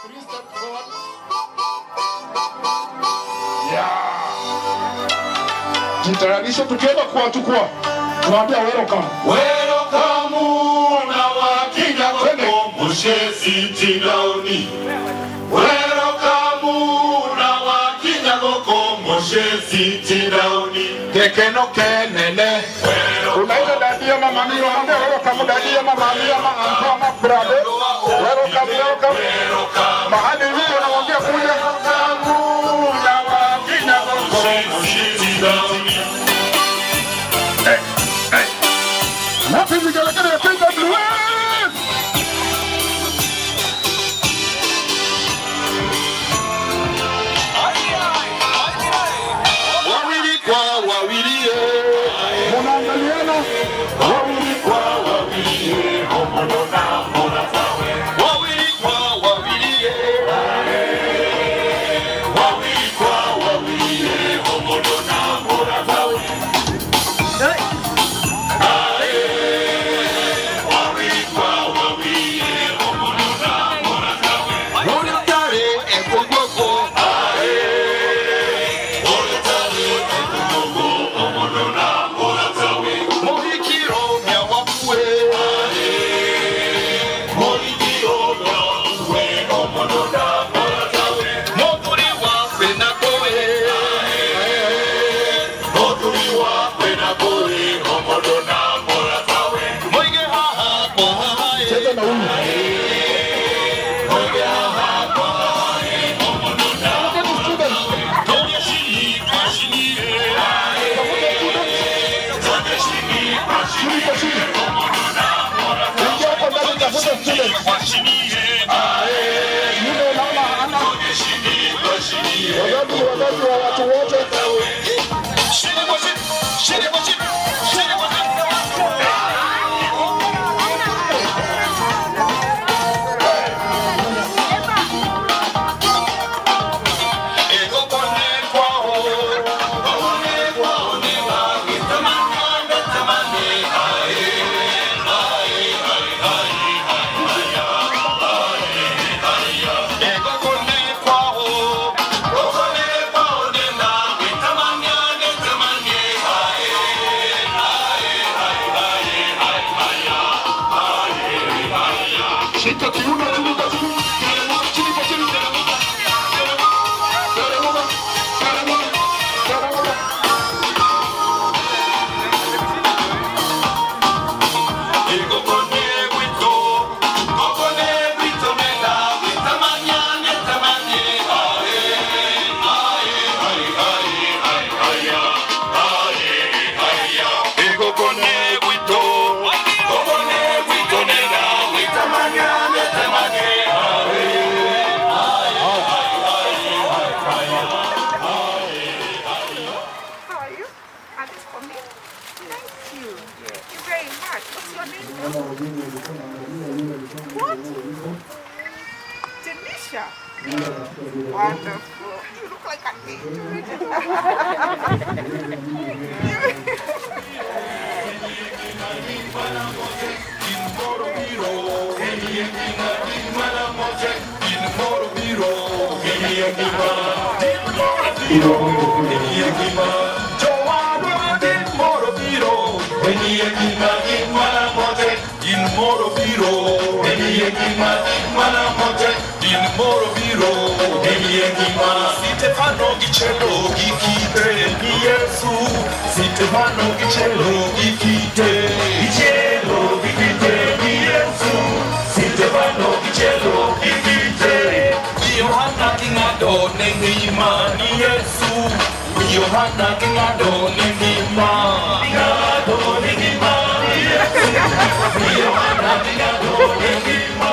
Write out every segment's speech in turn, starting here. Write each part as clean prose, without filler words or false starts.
Please step forward. Yeah. Jitayarisha tukienda kuwachukua. Tunaambia welcome. Welcome na wakija koko Mushezi Tilaoni. Welcome na wakija koko Mushezi Tilaoni. Kekeno kenene. Unaenda dadia mama mimi mwambie welcome dadia mama mimi mama brother. Welcome. Mahali hiyo unamwambia kuja na wakija koko Mushezi Tilaoni. Nothing we gotta get a thing that blue. Wonderful. You look like a Stefano Gicello gikite ni Yesu Stefano Gicello gikite Gicello gikite ni Yesu Stefano Gicello gikite Yohana kingado nengima ni Yesu Yohana kingado nengima ni Yesu Yohana kingado nengima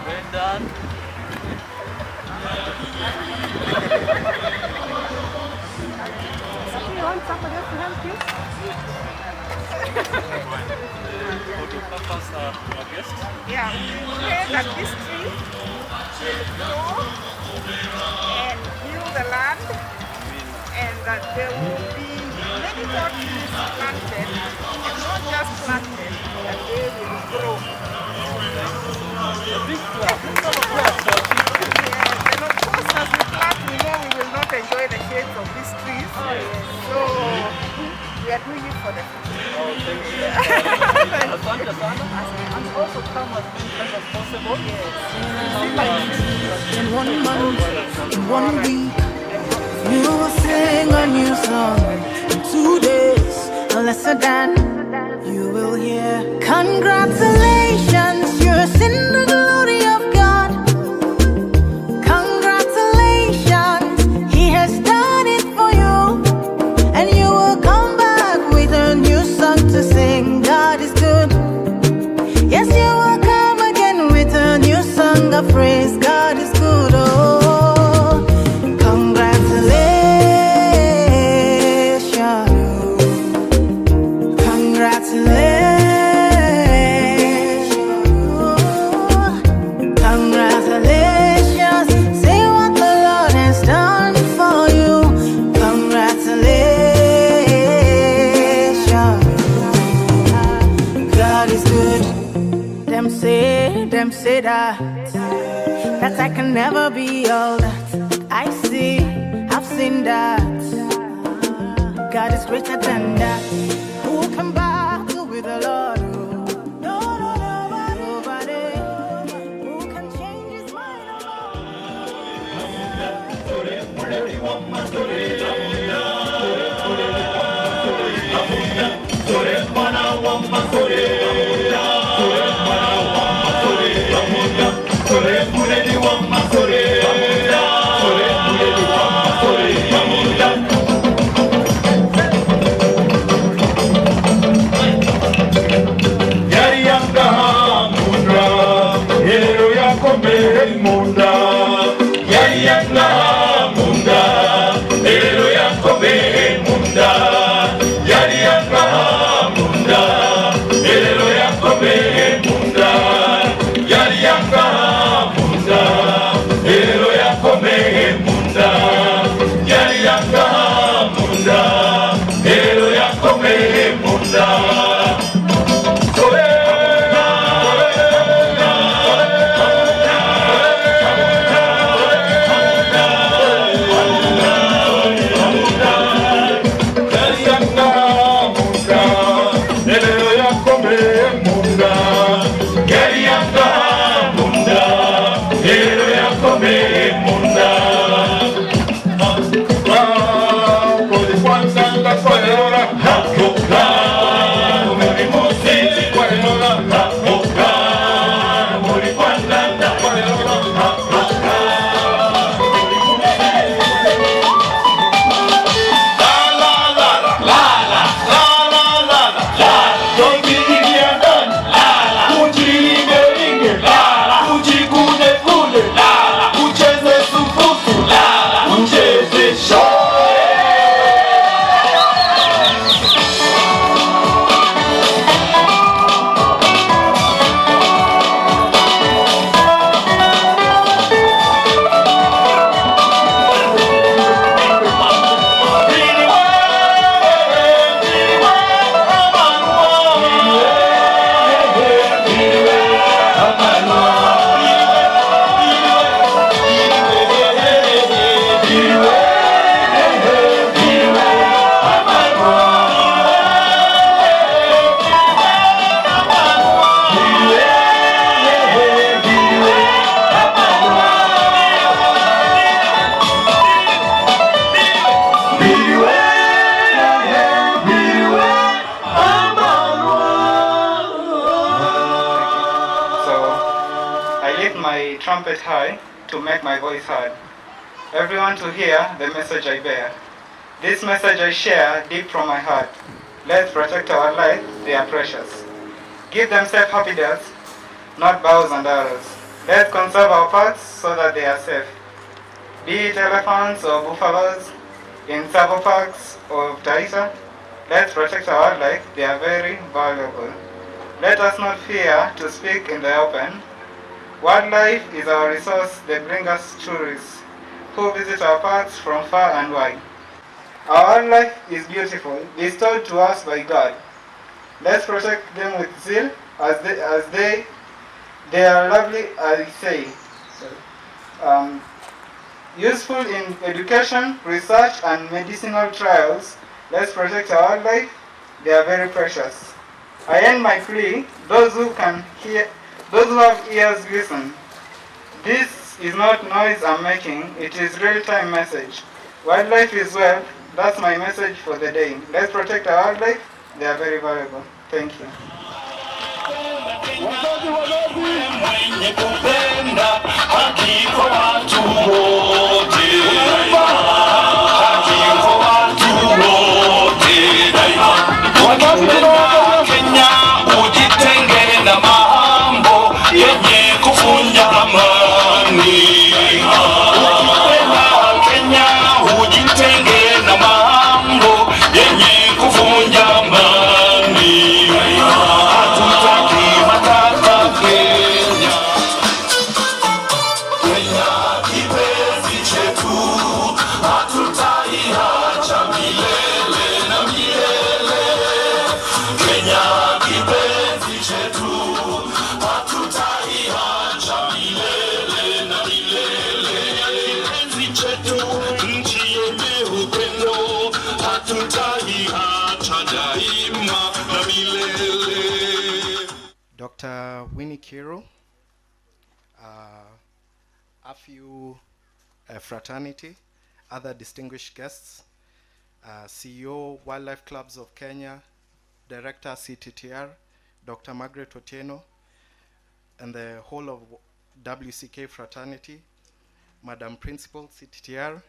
Brendan. You want somebody else to help you? Yeah, we pray that this tree will grow and heal the land, and that there will be many more trees planted, and not just planted, that they will grow. Yes, and of course, as we plant, we know we will not enjoy the shades of these trees. So we are doing it for the future. And also come as many times as possible. In 1 month, in 1 week, you will sing a new song. In 2 days, a lesser than you will hear. Congratulations, you're in the glory of God. Congratulations, He has done it for you. And you will come back with a new song to sing. God is good. Yes, you will come again with a new song of praise. God is good. Oh, congratulations. Congratulations. Congratulations. Say what the Lord has done for you. Congratulations. God is good. Them say that I can never be all that I see. I've seen that God is greater than that. Who can battle with the Lord? No, nobody. Who can change His mind? trumpet high to make my voice heard. Everyone to hear the message I bear. This message I share deep from my heart. Let's protect our life, they are precious. Give them safe happy deaths, not bows and arrows. Let's conserve our parts so that they are safe. Be it elephants or buffaloes, in servo parks or Taita, Let's protect our wildlife, they are very valuable. Let us not fear to speak in the open. Wildlife is our resource, they bring us tourists who visit our parks from far and wide. Our wildlife is beautiful, bestowed to us by God. Let's protect them with zeal as they are lovely, I say. Useful in education, research, and medicinal trials. Let's protect our wildlife. They are very precious. I end my plea. Those who can hear, those who have ears, listen. This is not noise I'm making. It is real-time message. Wildlife is wealth. That's my message for the day. Let's protect our wildlife. They are very valuable. Thank you. Mwenye kupenda haki kwa watu wote daima, haki kwa watu wote daima. Ukipenda Kenya ujitenge na mambo yenye kuvunja amani. Ukipenda Kenya ujitenge na mambo yenye kuvunja amani. Hatutaki matata Kenya. Kenya kipenzi chetu, hatutaiacha milele na milele. Kenya kipenzi chetu, hatutaiacha milele na milele. Kipenzi chetu, nchi yenye upendo, hatutaiacha daima na milele. Dr. Winnie Kiro, AFU fraternity, other distinguished guests, CEO Wildlife Clubs of Kenya, Director CTTR, Dr. Margaret Otieno, and the whole of WCK fraternity, Madam Principal CTTR,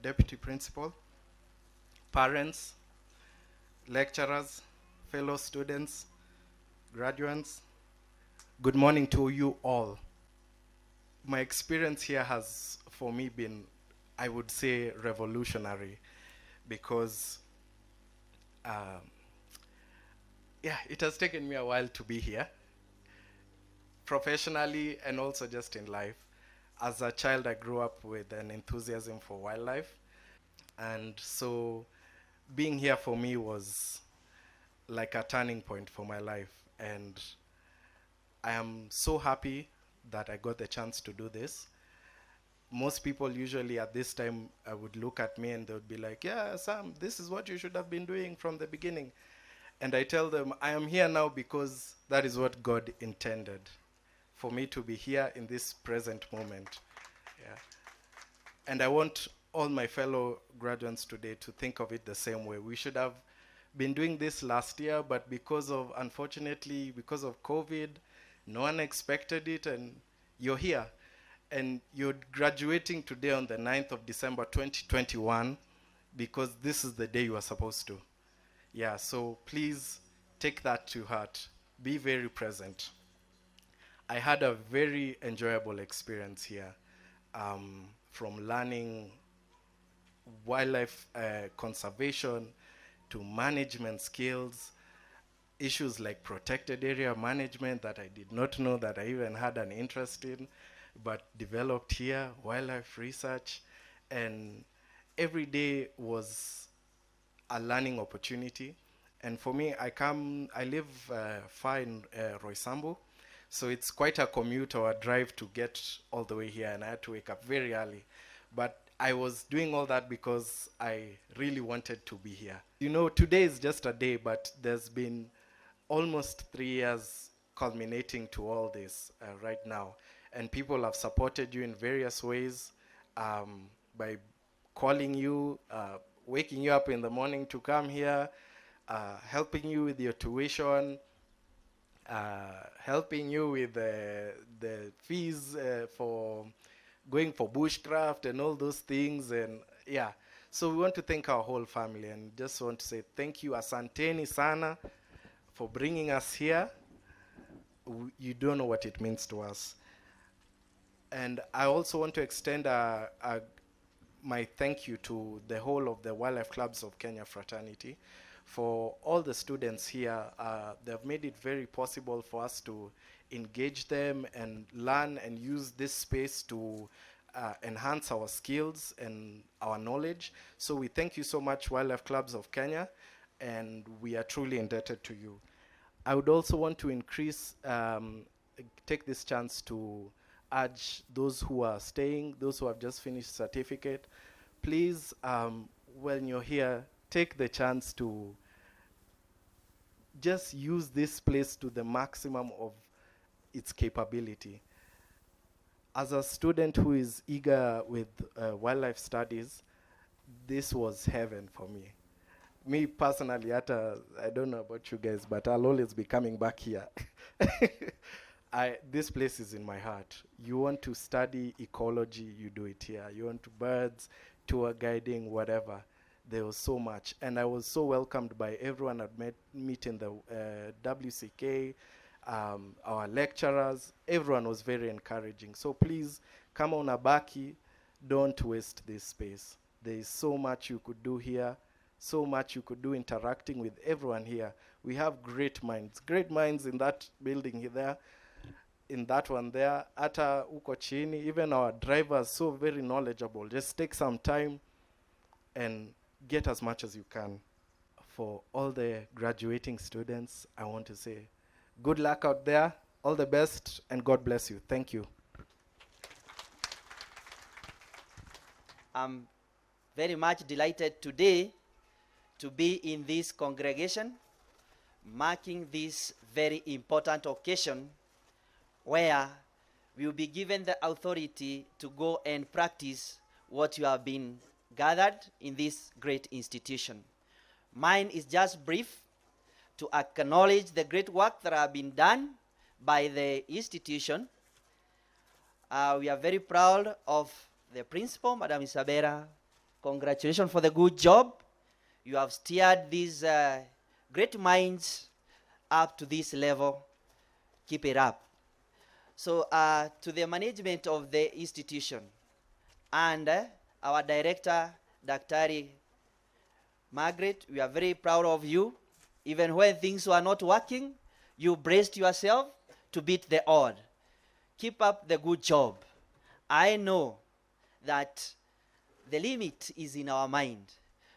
Deputy Principal, parents, lecturers, fellow students, graduates, good morning to you all. My experience here has, for me, been, I would say, revolutionary, because it has taken me a while to be here, professionally and also just in life. As a child, I grew up with an enthusiasm for wildlife, and so being here for me was like a turning point for my life, and I am so happy that I got the chance to do this. Most people usually at this time would look at me and they would be like, yeah, Sam, this is what you should have been doing from the beginning. And I tell them, I am here now because that is what God intended, for me to be here in this present moment. Yeah. And I want all my fellow graduates today to think of it the same way. We should have been doing this last year, but unfortunately, because of COVID, no one expected it, and you're here. And you're graduating today on the 9th of December 2021, because this is the day you are supposed to. Yeah, so please take that to heart. Be very present. I had a very enjoyable experience here, from learning wildlife conservation to management skills, issues like protected area management that I did not know that I even had an interest in, but developed here, wildlife research, and every day was a learning opportunity. And for me, I live far in Roysambu, so it's quite a commute or a drive to get all the way here, and I had to wake up very early. But I was doing all that because I really wanted to be here. You know, today is just a day, but there's been almost 3 years culminating to all this right now. And people have supported you in various ways, by calling you, waking you up in the morning to come here, helping you with your tuition, helping you with the fees for going for bushcraft and all those things. And yeah, so we want to thank our whole family, and just want to say thank you, asanteni sana, for bringing us here. You don't know what it means to us. And I also want to extend my thank you to the whole of the Wildlife Clubs of Kenya fraternity for all the students here. They've made it very possible for us to engage them and learn and use this space to enhance our skills and our knowledge. So we thank you so much, Wildlife Clubs of Kenya, and we are truly indebted to you. I would also want to take this chance to urge those who are staying, those who have just finished certificate, please, when you're here, take the chance to just use this place to the maximum of its capability. As a student who is eager with wildlife studies, this was heaven for me. Me personally, I don't know about you guys, but I'll always be coming back here. This place is in my heart. You want to study ecology, you do it here. You want to birds, tour guiding, whatever. There was so much. And I was so welcomed by everyone I'd meet in the WCK, our lecturers. Everyone was very encouraging. So please, come on Abaki, don't waste this space. There is so much you could do here, so much you could do interacting with everyone here. We have great minds in that building there, in that one there, ata uko chini, even our drivers, so very knowledgeable. Just take some time and get as much as you can. For all the graduating students, I want to say, good luck out there, all the best, and God bless you. Thank you. I'm very much delighted today to be in this congregation, marking this very important occasion where we will be given the authority to go and practice what you have been gathered in this great institution. Mine is just brief to acknowledge the great work that have been done by the institution. We are very proud of the principal, Madam Isabella. Congratulations for the good job. You have steered these great minds up to this level. Keep it up. So to the management of the institution and our director, Dr. Margaret, we are very proud of you. Even when things were not working, you braced yourself to beat the odds. Keep up the good job. I know that the limit is in our mind.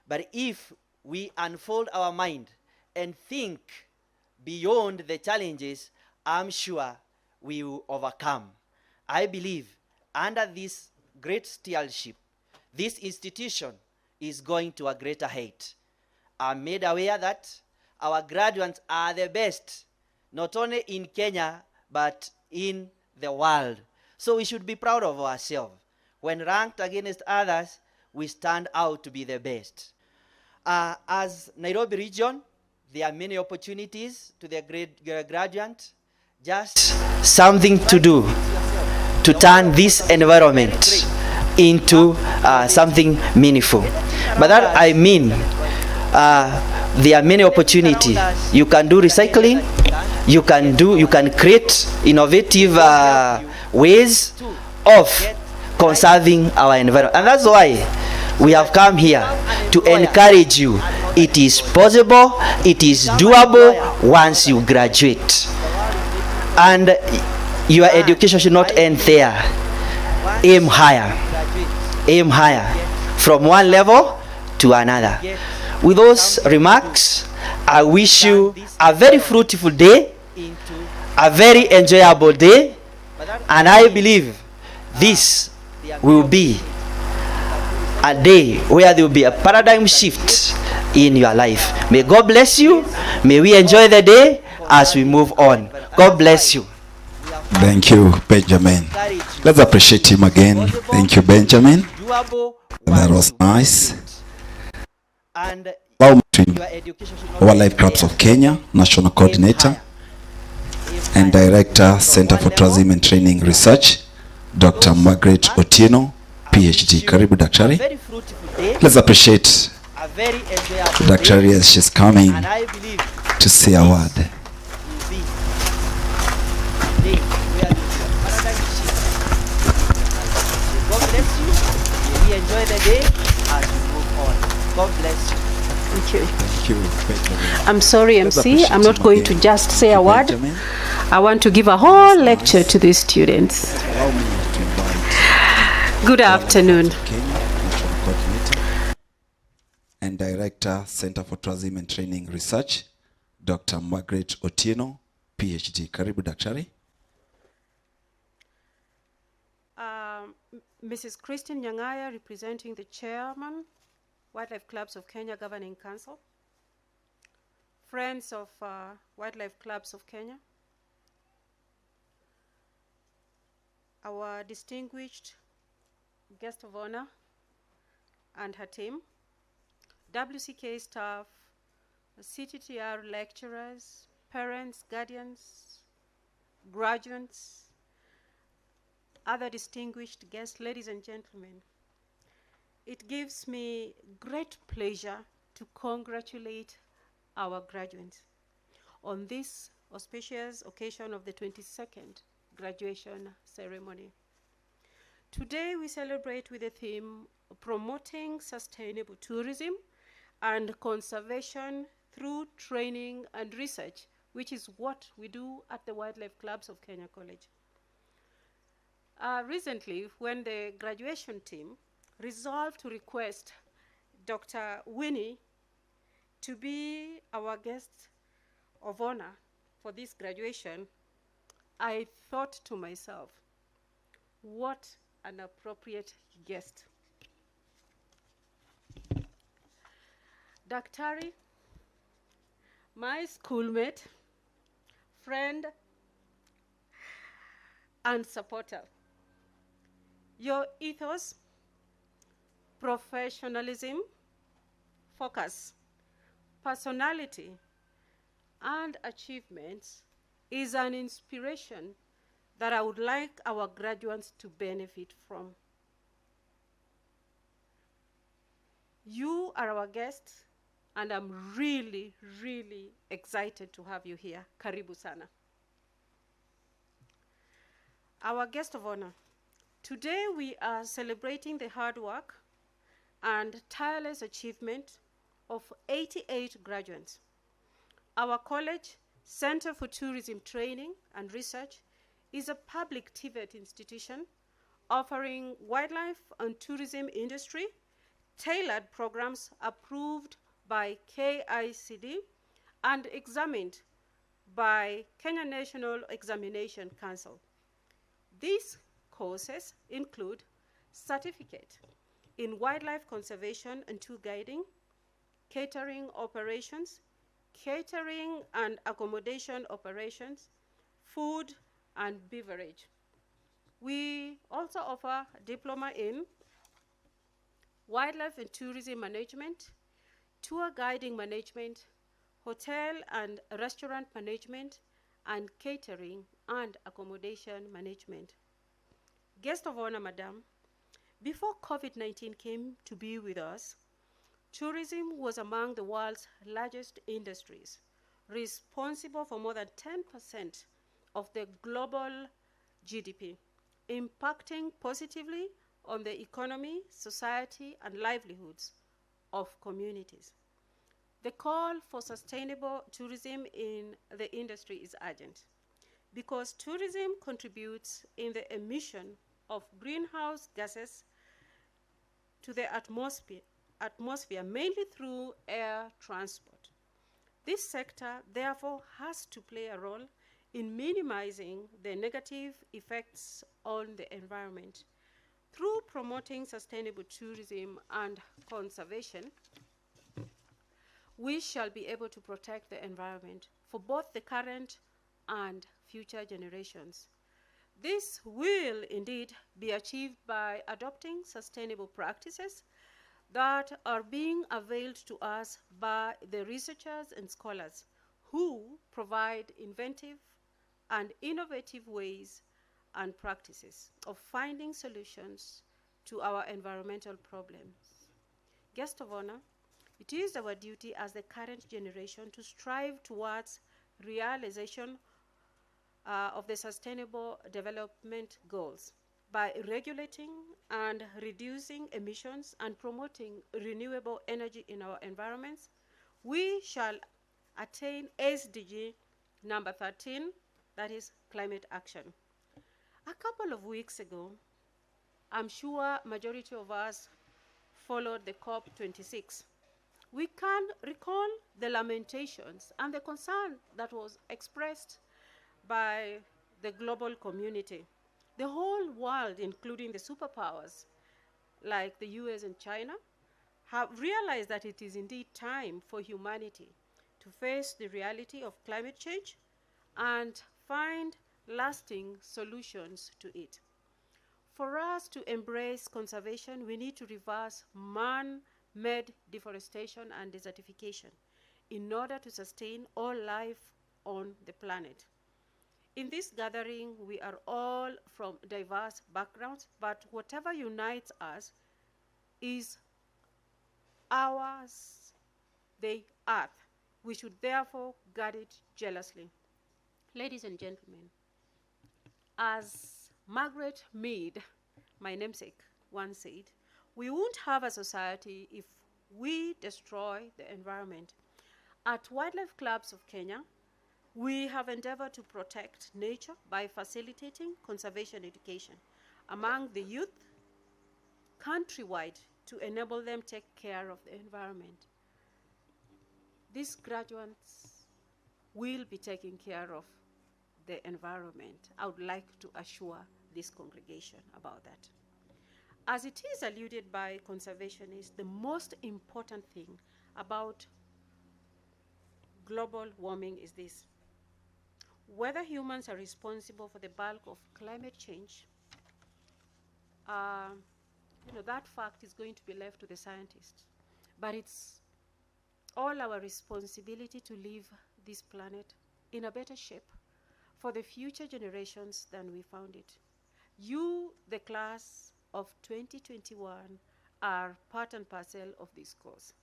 But if we unfold our mind and think beyond the challenges, I'm sure we will overcome. I believe under this great stewardship, this institution is going to a greater height. I'm made aware that our graduates are the best, not only in Kenya, but in the world. So we should be proud of ourselves. When ranked against others, we stand out to be the best. As Nairobi region, there are many opportunities to the graduate. Just something to do to turn this environment into something meaningful. But that I mean, there are many opportunities. You can do recycling. You can create innovative ways of conserving our environment, and that's why we have come here to encourage you. It is possible. It is doable once you graduate. And your education should not end there. Aim higher. Aim higher. From one level to another. With those remarks, I wish you a very fruitful day, a very enjoyable day, and I believe this will be a day where there will be a paradigm shift in your life. May God bless you. May we enjoy the day as we move on. God bless you. Thank you, Benjamin. Let's appreciate him again. Thank you, Benjamin. That was nice. And Wildlife Clubs of Kenya, National Coordinator and Director, Center for Tourism and Training Research, Dr. Margaret Otieno, PhD. Karibu Daktari. Let's appreciate Daktari as she's coming to say a word. God bless you. May we enjoy the day as we move on. God bless you. Thank you. Thank you, Benjamin. I'm sorry, Let's MC. appreciate I'm not him going to again. just say a Thank you, word. Benjamin. I want to give a whole lecture to these students. Allow me to invite Good afternoon. Kenya National Coordinator and Director, Center for Tourism and Training Research, Dr. Margaret Otieno, PhD. Karibu Daktari. Mrs. Christine Nyang'aya, representing the Chairman, Wildlife Clubs of Kenya Governing Council, Friends of Wildlife Clubs of Kenya, our distinguished guest of honor and her team, WCK staff, CTTR lecturers, parents, guardians, graduates, other distinguished guests, ladies and gentlemen. It gives me great pleasure to congratulate our graduates on this auspicious occasion of the 22nd graduation ceremony. Today we celebrate with the theme promoting sustainable tourism and conservation through training and research, which is what we do at the Wildlife Clubs of Kenya College. Recently, when the graduation team resolved to request Dr. Winnie to be our guest of honor for this graduation, I thought to myself, what an appropriate guest. Daktari, my schoolmate, friend, and supporter. Your ethos, professionalism, focus, personality, and achievements is an inspiration that I would like our graduates to benefit from. You are our guest, and I'm really, really excited to have you here. Karibu sana. Our guest of honor. Today we are celebrating the hard work and tireless achievement of 88 graduates. Our college, Center for Tourism Training and Research, is a public TVET institution offering wildlife and tourism industry tailored programs approved by KICD and examined by Kenya National Examination Council. These courses include certificate in wildlife conservation and tour guiding, catering operations, catering and accommodation operations, food and beverage. We also offer a diploma in wildlife and tourism management, tour guiding management, hotel and restaurant management, and catering and accommodation management. Guest of honor, Madam, before COVID-19 came to be with us, tourism was among the world's largest industries, responsible for more than 10% of the global GDP, impacting positively on the economy, society, and livelihoods of communities. The call for sustainable tourism in the industry is urgent because tourism contributes in the emission of greenhouse gases to the atmosphere mainly through air transport. This sector therefore has to play a role in minimizing the negative effects on the environment. Through promoting sustainable tourism and conservation, we shall be able to protect the environment for both the current and future generations. This will indeed be achieved by adopting sustainable practices that are being availed to us by the researchers and scholars who provide inventive and innovative ways and practices of finding solutions to our environmental problems. Guest of honor, it is our duty as the current generation to strive towards realization of the Sustainable Development Goals by regulating and reducing emissions and promoting renewable energy in our environments. we shall attain SDG number 13, that is climate action. A couple of weeks ago, I'm sure majority of us followed the COP26. We can recall the lamentations and the concern that was expressed by the global community. The whole world, including the superpowers like the US and China, have realized that it is indeed time for humanity to face the reality of climate change and find lasting solutions to it. For us to embrace conservation, we need to reverse man-made deforestation and desertification in order to sustain all life on the planet. In this gathering, we are all from diverse backgrounds, but whatever unites us is ours, the earth. We should therefore guard it jealously. Ladies and gentlemen, as Margaret Mead, my namesake, once said, we won't have a society if we destroy the environment. At Wildlife Clubs of Kenya, we have endeavored to protect nature by facilitating conservation education among the youth countrywide to enable them take care of the environment. These graduates will be taking care of the environment. I would like to assure this congregation about that. As it is alluded by conservationists, the most important thing about global warming is this: whether humans are responsible for the bulk of climate change, that fact is going to be left to the scientists. But it's all our responsibility to leave this planet in a better shape for the future generations than we found it. You, the class of 2021, are part and parcel of this cause.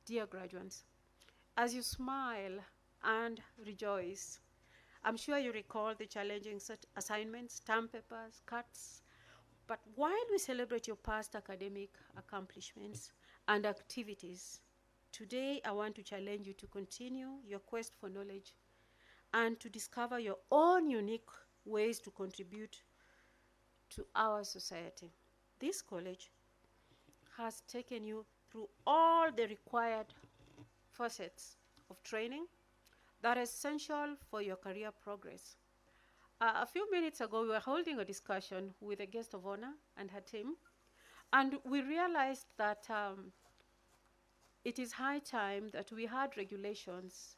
Dear graduates, as you smile and rejoice, I'm sure you recall the challenging assignments, term papers, cuts. But while we celebrate your past academic accomplishments and activities, today I want to challenge you to continue your quest for knowledge and to discover your own unique ways to contribute to our society. This college has taken you through all the required facets of training that are essential for your career progress. A few minutes ago, we were holding a discussion with a guest of honor and her team, and we realized that it is high time that we had regulations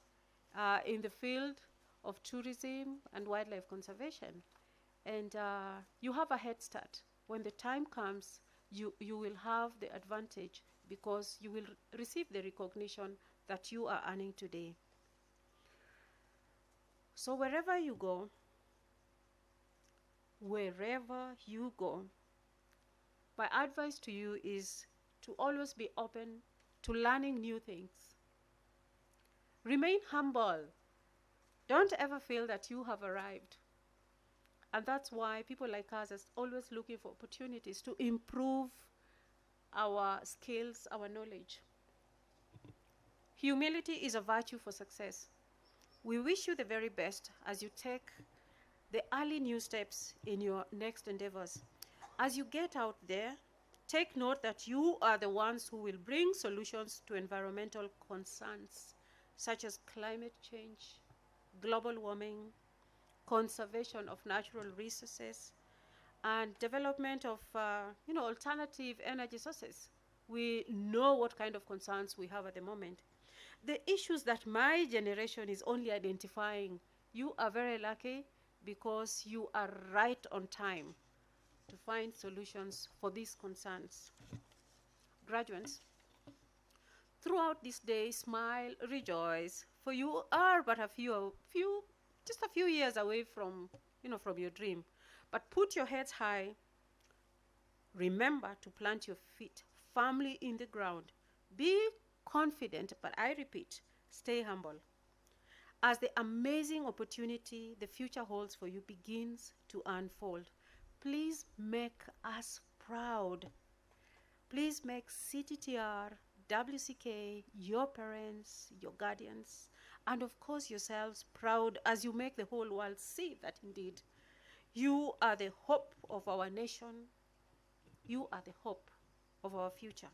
in the field of tourism and wildlife conservation. And you have a head start. When the time comes, you will have the advantage because you will receive the recognition that you are earning today. So wherever you go, my advice to you is to always be open to learning new things. Remain humble. Don't ever feel that you have arrived. And that's why people like us are always looking for opportunities to improve our skills, our knowledge. Humility is a virtue for success. We wish you the very best as you take the early new steps in your next endeavors. As you get out there, take note that you are the ones who will bring solutions to environmental concerns such as climate change, global warming, conservation of natural resources, and development of alternative energy sources. We know what kind of concerns we have at the moment. The issues that my generation is only identifying, you are very lucky because you are right on time to find solutions for these concerns. Graduates, throughout this day, smile, rejoice, for you are but just a few years away from your dream. But put your heads high. Remember to plant your feet firmly in the ground. Be confident, but I repeat, stay humble. As the amazing opportunity the future holds for you begins to unfold, please make us proud. Please make CTTR WCK, your parents, your guardians, and of course yourselves proud as you make the whole world see that indeed you are the hope of our nation. You are the hope of our future.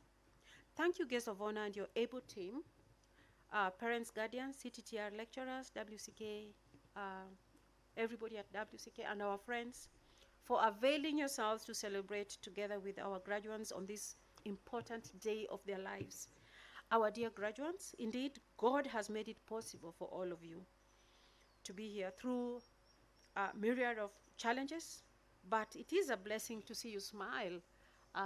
Thank you, guests of honor, and your able team, parents, guardians, CTTR lecturers, WCK, everybody at WCK, and our friends, for availing yourselves to celebrate together with our graduates on this important day of their lives. Our dear graduates, indeed, God has made it possible for all of you to be here through a myriad of challenges, but it is a blessing to see you smile.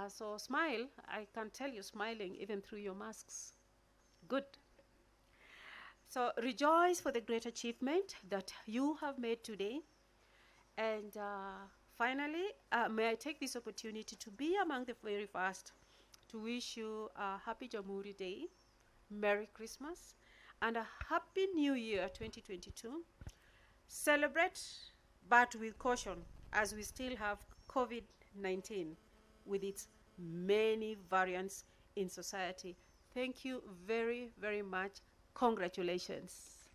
So smile, I can tell you smiling even through your masks. Good. So rejoice for the great achievement that you have made today. And finally, may I take this opportunity to be among the very first to wish you a happy Jamhuri Day, Merry Christmas, and a Happy New Year 2022. Celebrate, but with caution, as we still have COVID-19 with its many variants in society. Thank you very, very much. Congratulations.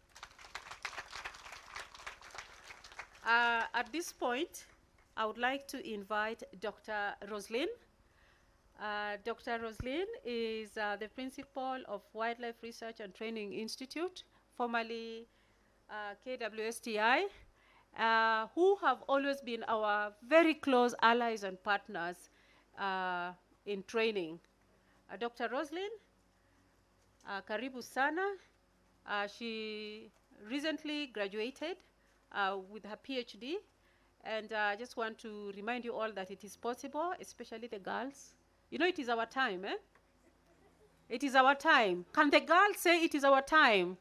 At this point, I would like to invite Dr. Roslyn. Dr. Roslyn is the principal of Wildlife Research and Training Institute, formerly KWSTI, who have always been our very close allies and partners in training. Dr. Roslyn, karibu sana. She recently graduated with her PhD, and I just want to remind you all that it is possible, especially the girls. You know, it is our time, eh? It is our time. Can the girls say it is our time?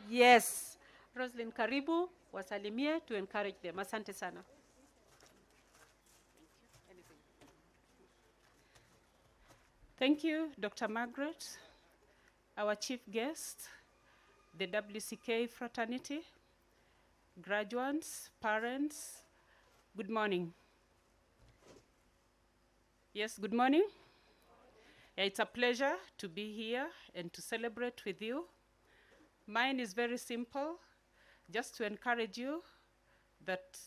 Yes. Roslyn, karibu, wasalimie, to encourage them. Asante sana. Thank you, Dr. Margaret, our chief guest, the WCK fraternity, graduates, parents. Good morning. Yes, good morning. It's a pleasure to be here and to celebrate with you. Mine is very simple, just to encourage you that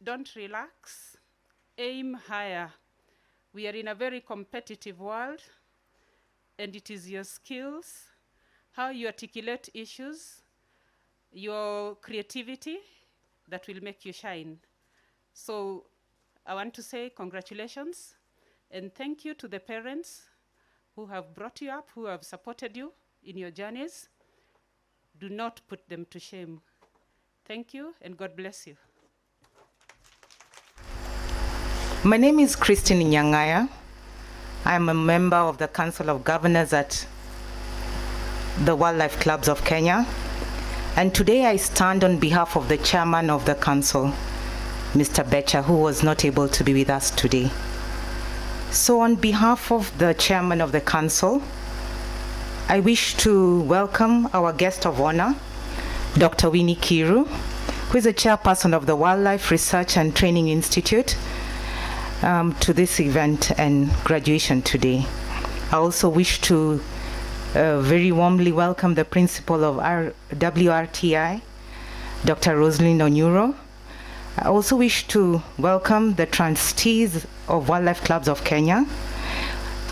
don't relax, aim higher. We are in a very competitive world, and it is your skills, how you articulate issues, your creativity that will make you shine. So I want to say congratulations, and thank you to the parents who have brought you up, who have supported you in your journeys. Do not put them to shame. Thank you, and God bless you. My name is Christine Nyangaya. I'm a member of the Council of Governors at the Wildlife Clubs of Kenya. And today I stand on behalf of the chairman of the council, Mr. Becher, who was not able to be with us today. So on behalf of the chairman of the council, I wish to welcome our guest of honor, Dr. Winnie Kiru, who is the chairperson of the Wildlife Research and Training Institute, to this event and graduation today. I also wish to very warmly welcome the principal of our WRTI, Dr. Roslyn Onyuro. I also wish to welcome the trustees of Wildlife Clubs of Kenya.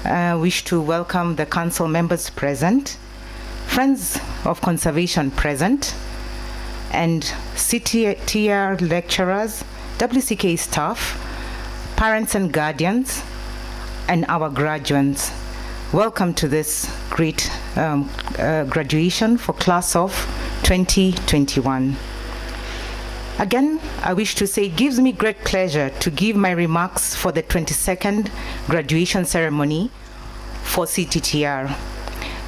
I wish to welcome the council members present, friends of conservation present, and CTTR lecturers, WCK staff, parents and guardians, and our graduates. Welcome to this great graduation for class of 2021. Again, I wish to say it gives me great pleasure to give my remarks for the 22nd graduation ceremony for CTTR.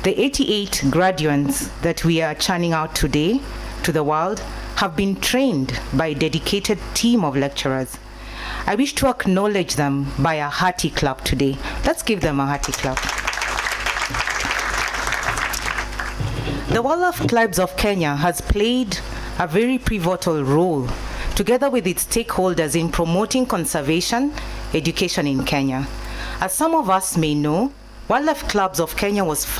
The 88 graduates that we are churning out today to the world have been trained by a dedicated team of lecturers. I wish to acknowledge them by a hearty clap today. Let's give them a hearty clap. The Wildlife Clubs of Kenya has played a very pivotal role together with its stakeholders in promoting conservation education in Kenya. As some of us may know, Wildlife Clubs of Kenya was the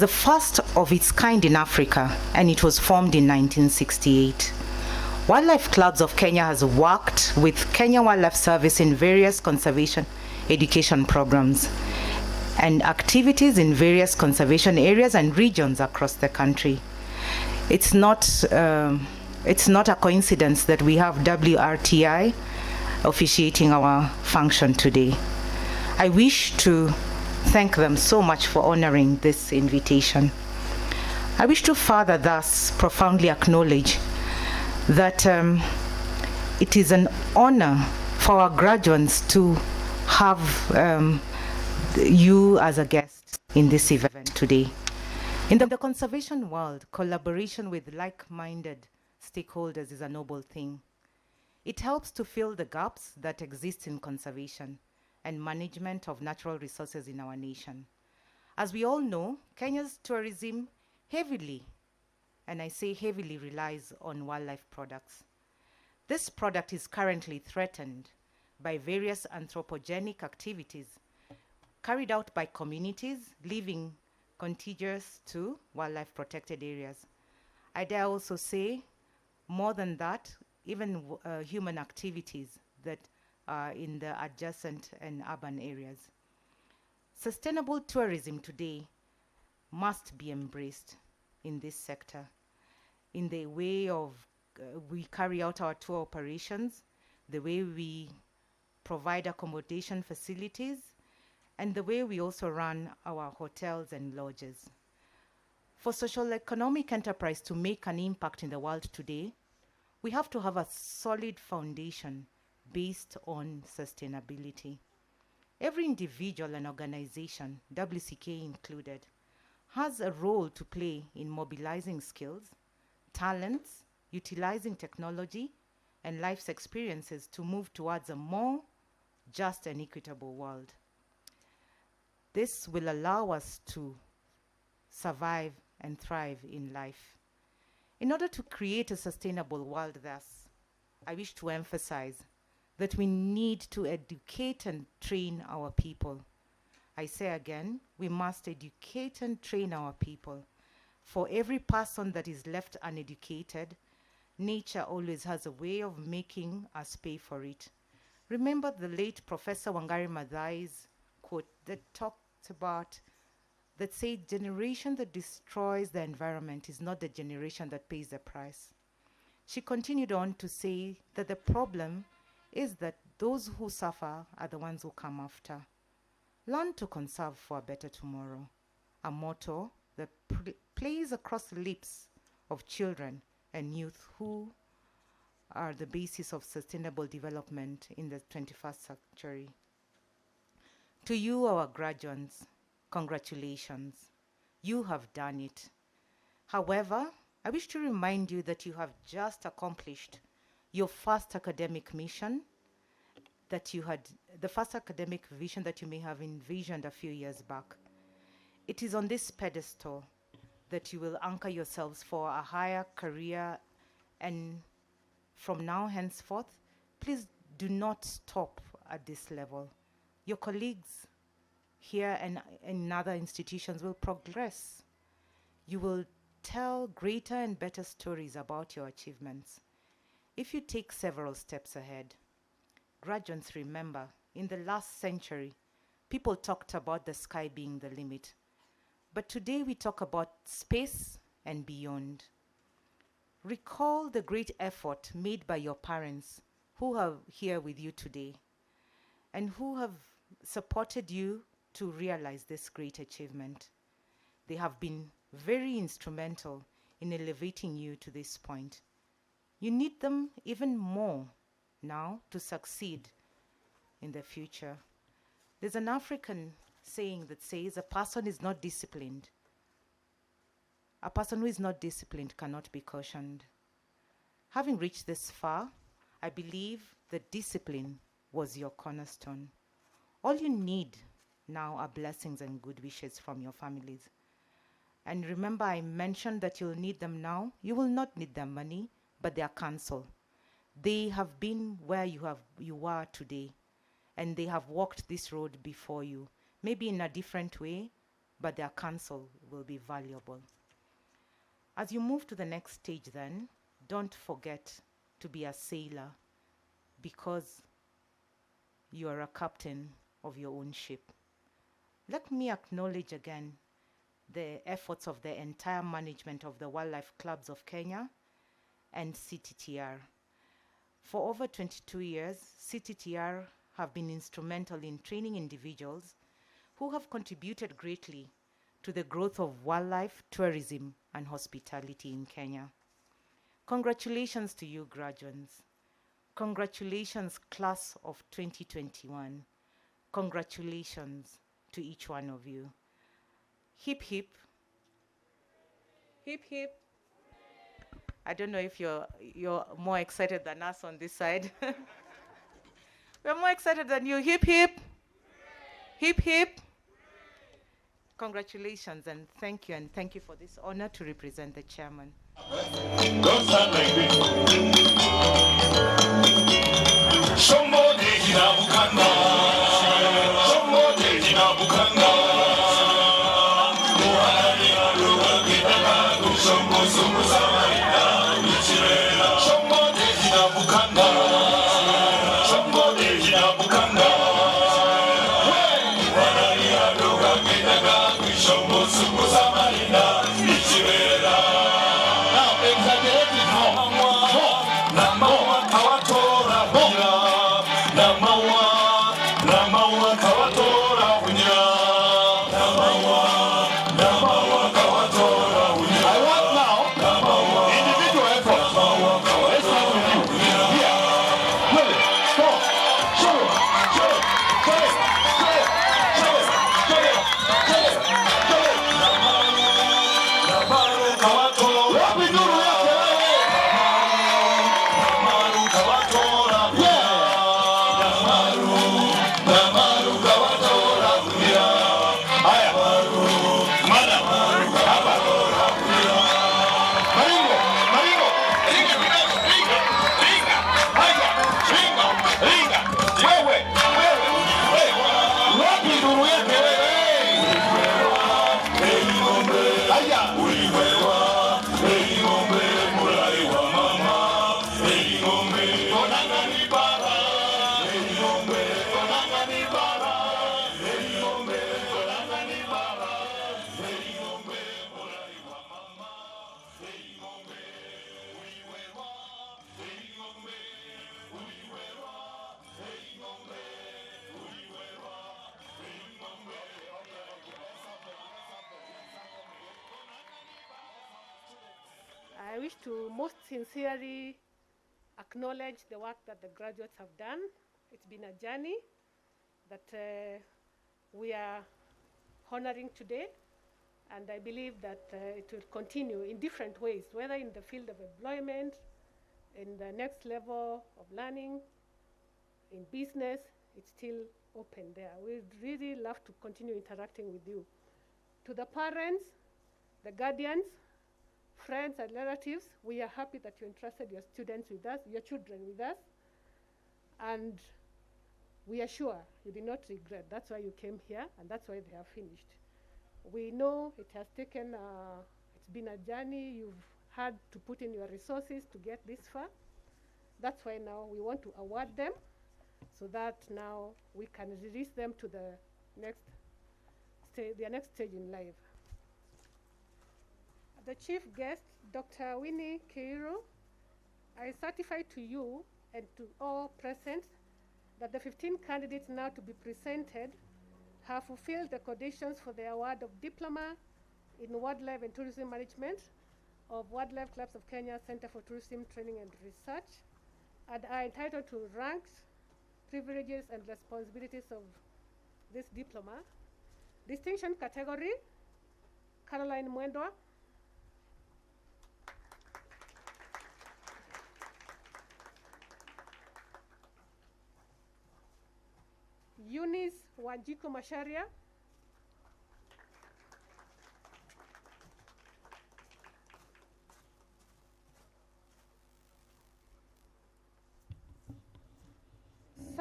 first of its kind in Africa, and it was formed in 1968. Wildlife Clubs of Kenya has worked with Kenya Wildlife Service in various conservation education programs and activities in various conservation areas and regions across the country. It's not a coincidence that we have WRTI officiating our function today. I wish to thank them so much for honoring this invitation. I wish to further thus profoundly acknowledge that it is an honor for our graduates to have you as a guest in this event today. In the conservation world, collaboration with like-minded stakeholders is a noble thing. It helps to fill the gaps that exist in conservation and management of natural resources in our nation. As we all know, Kenya's tourism heavily, and I say heavily, relies on wildlife products. This product is currently threatened by various anthropogenic activities carried out by communities living contiguous to wildlife protected areas. I dare also say, more than that, even human activities that are in the adjacent and urban areas. Sustainable tourism today must be embraced in this sector, in the way of we carry out our tour operations, the way we provide accommodation facilities, and the way we also run our hotels and lodges. For social economic enterprise to make an impact in the world today, we have to have a solid foundation based on sustainability. Every individual and organization, WCK included, has a role to play in mobilizing skills, talents, utilizing technology, and life's experiences to move towards a more just and equitable world. This will allow us to survive and thrive in life. In order to create a sustainable world thus, I wish to emphasize that we need to educate and train our people. I say again, we must educate and train our people. For every person that is left uneducated, nature always has a way of making us pay for it. Remember the late Professor Wangari Maathai's quote that said, generation that destroys the environment is not the generation that pays the price. She continued on to say that the problem is that those who suffer are the ones who come after. Learn to conserve for a better tomorrow, a motto that plays across the lips of children and youth who are the basis of sustainable development in the 21st century. To you, our graduates, congratulations. You have done it. However, I wish to remind you that you have just accomplished your first academic mission that you had, the first academic vision that you may have envisioned a few years back. It is on this pedestal that you will anchor yourselves for a higher career, and from now henceforth, please do not stop at this level. Your colleagues here and in other institutions will progress. You will tell greater and better stories about your achievements. If you take several steps ahead, graduates, remember, in the last century, people talked about the sky being the limit. But today we talk about space and beyond. Recall the great effort made by your parents who are here with you today and who have supported you to realize this great achievement. They have been very instrumental in elevating you to this point. You need them even more now to succeed in the future. There's an African saying that says, a person is not disciplined. A person who is not disciplined cannot be cautioned. Having reached this far, I believe that discipline was your cornerstone. All you need now are blessings and good wishes from your families. And remember, I mentioned that you'll need them now. You will not need their money, but their counsel. They have been where you are today. and they have walked this road before you, maybe in a different way, but their counsel will be valuable. As you move to the next stage then, don't forget to be a sailor, because you are a captain of your own ship. Let me acknowledge again the efforts of the entire management of the Wildlife Clubs of Kenya and CTTR. For over 22 years, CTTR have been instrumental in training individuals who have contributed greatly to the growth of wildlife, tourism, and hospitality in Kenya. Congratulations to you, graduates. Congratulations, class of 2021. Congratulations to each one of you. Hip, hip. Hip, hip. I don't know if you're more excited than us on this side. We're more excited than you. Hip, hip. Hip, hip. Congratulations and thank you for this honor to represent the chairman. Don't stand like this. Somebody in Abukanga. Somebody in Abukanga. Somebody in Abukanga. Somebody in Abukanga. I wish to most sincerely acknowledge the work that the graduates have done. It's been a journey that we are honoring today, and I believe that it will continue in different ways, whether in the field of employment, in the next level of learning, in business. It's still open there. We'd really love to continue interacting with you. To the parents, the guardians, friends and relatives, we are happy that you entrusted your students with us, your children with us, and we are sure you did not regret. That's why you came here, and that's why they have finished. We know it has taken, it's been a journey. You've had to put in your resources to get this far. That's why now we want to award them, so that now we can release them to the next their next stage in life. The chief guest, Dr. Winnie Keiro, I certify to you and to all present that the 15 candidates now to be presented have fulfilled the conditions for the award of Diploma in Wildlife and Tourism Management of Wildlife Clubs of Kenya Center for Tourism Training and Research, and are entitled to ranks, privileges, and responsibilities of this diploma. Distinction category, Caroline Mwendwa. Eunice Wanjiku Masharia.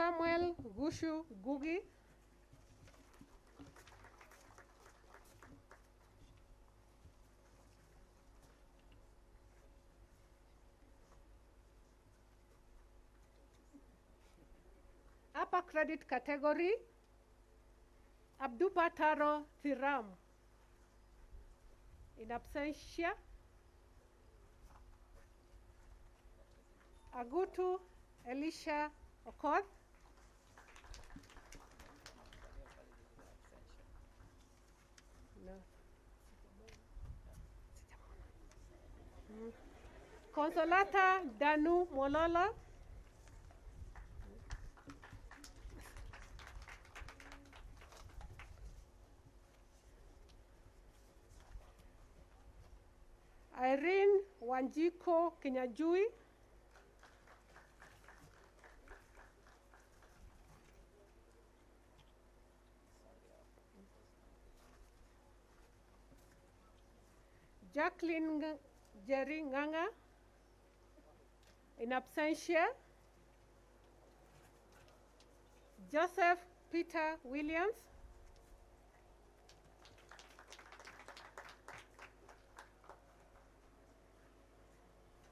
Samuel Gushu Gugi. Upper credit category, Abdupataro Thiram. In absentia, Agutu Elisha Okoth. No. Consolata Danu Molola. Irene Wanjiko Kinyajui. Jacqueline Jerry Nganga. In absentia, Joseph Peter Williams.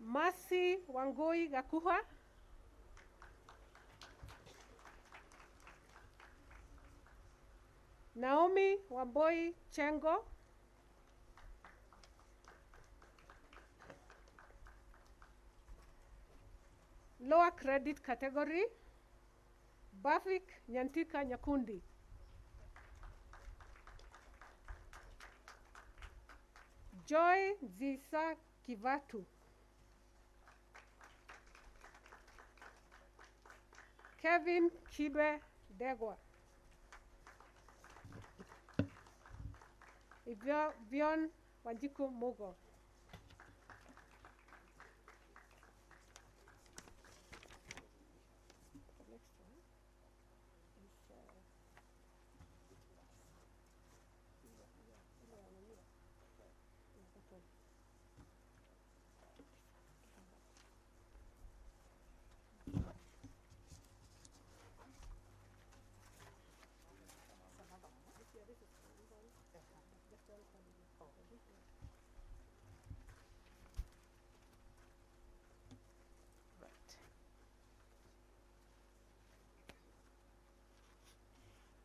Mercy Wangoi Gakuha. Naomi Wamboi Chengo. Lower credit category, Bafik Nyantika Nyakundi. Joy Zisa Kivatu. Kevin Kibe Degwa. Vion Wanjiku Mogo.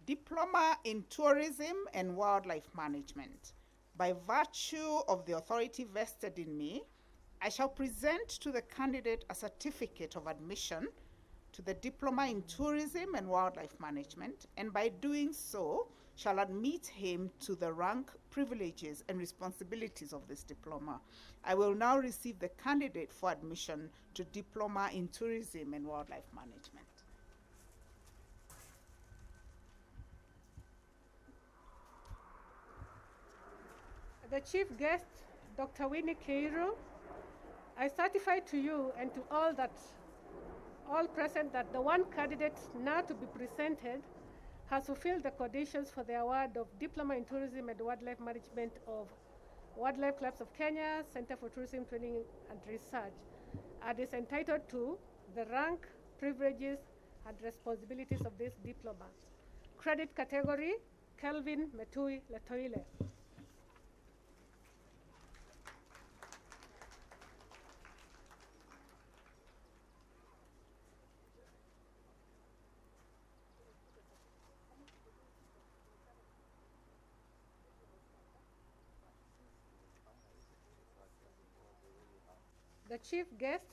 Diploma in Tourism and Wildlife Management. By virtue of the authority vested in me, I shall present to the candidate a certificate of admission to the Diploma in Tourism and Wildlife Management, and by doing so, shall admit him to the rank, privileges, and responsibilities of this diploma. I will now receive the candidate for admission to Diploma in Tourism and Wildlife Management. The chief guest, Dr. Winnie Keiru, I certify to you and to all present that the one candidate now to be presented has fulfilled the conditions for the award of Diploma in Tourism and Wildlife Management of Wildlife Clubs of Kenya, Center for Tourism Training and Research, and is entitled to the rank, privileges, and responsibilities of this diploma. Credit category, Kelvin Metui Letoile. The chief guest,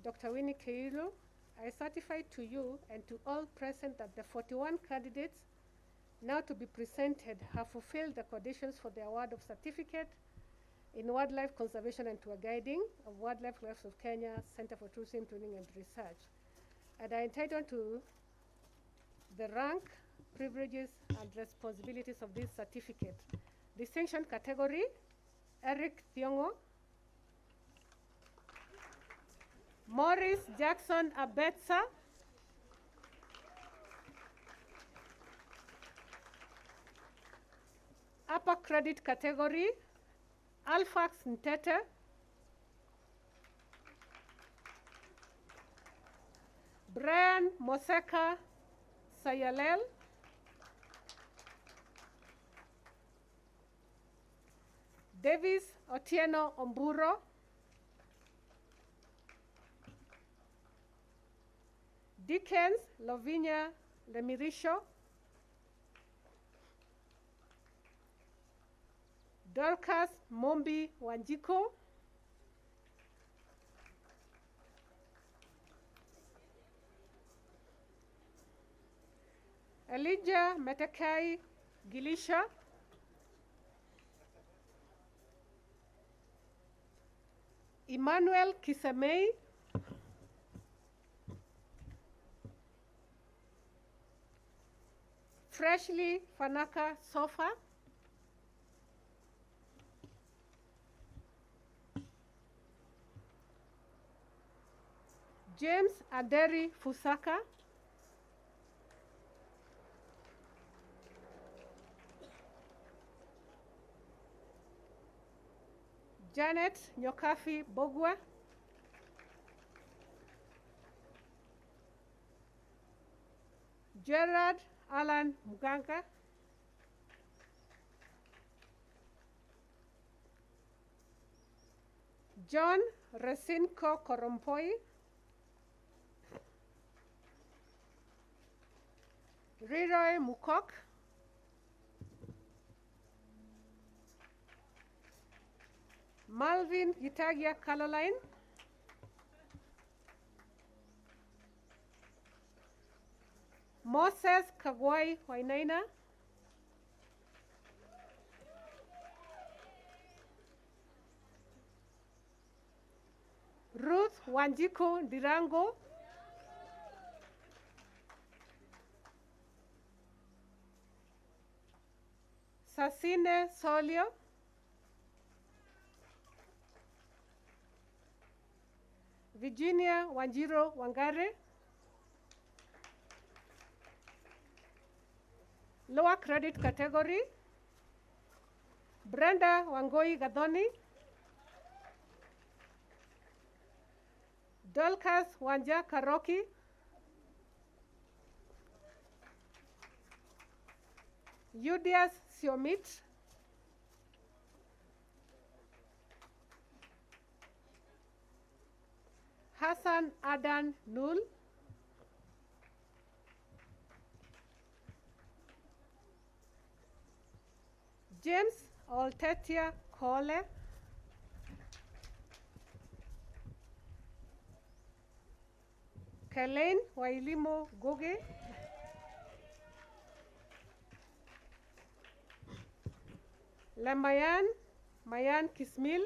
Dr. Winnie Keiru, I certify to you and to all present that the 41 candidates now to be presented have fulfilled the conditions for the award of certificate in wildlife conservation and tour guiding of Wildlife Clubs of Kenya, Center for Tourism Training and Research, and are entitled to the rank, privileges, and responsibilities of this certificate. Distinction category, Eric Thiongo. Morris Jackson Abetsa. Upper credit category, Alfax Ntete. Brian Moseka Sayalel, Davis Otieno Omburo, Dickens Lovinia Lemirisho, Dorcas Mombi Wanjiko, Elijah Metakai Gilisha, Emmanuel Kisemei, Freshly Fanaka Sofa, James Aderi Fusaka, Janet Nyokafi Bogwa, Gerard Alan Muganga, John Resinko Korompoi, Riroy Mukok, Malvin Gitagia Caroline, Moses Kagwai Wainaina, Ruth Wanjiko Dirango, Sasine Solio, Virginia Wanjiro Wangare, lower credit category, Brenda Wangoi Gadoni, Dolcas Wanja Karoki, Judias Siomit, Hassan Adan Nul, James Oltetia Kole, Kelaine Wailimo Goge, Lamayan Mayan Kismil,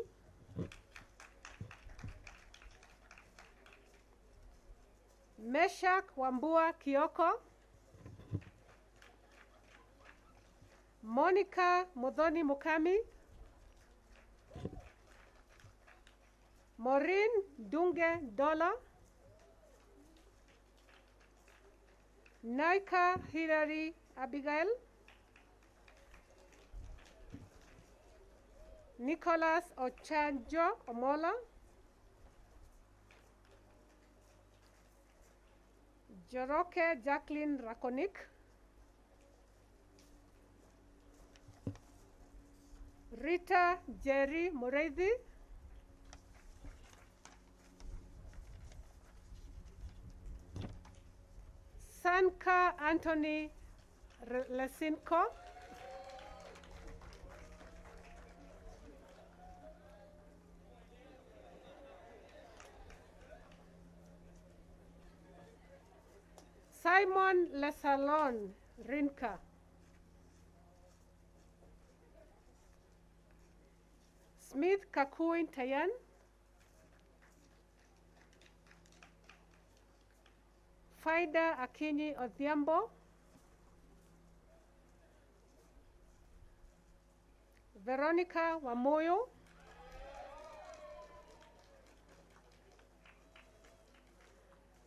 Meshak Wambua Kioko, Monica Modoni Mukami, Maureen Dunge Dola, Naika Hilary Abigail, Nicholas Ochanjo Omola, Joroke Jacqueline Rakonik, Rita Jerry Mureithi, Sanka Anthony Lesinko, Simon Lesalon Rinka, Smith Kakuin Tayan, Faida Akinyi Odhiambo, Veronica Wamoyo,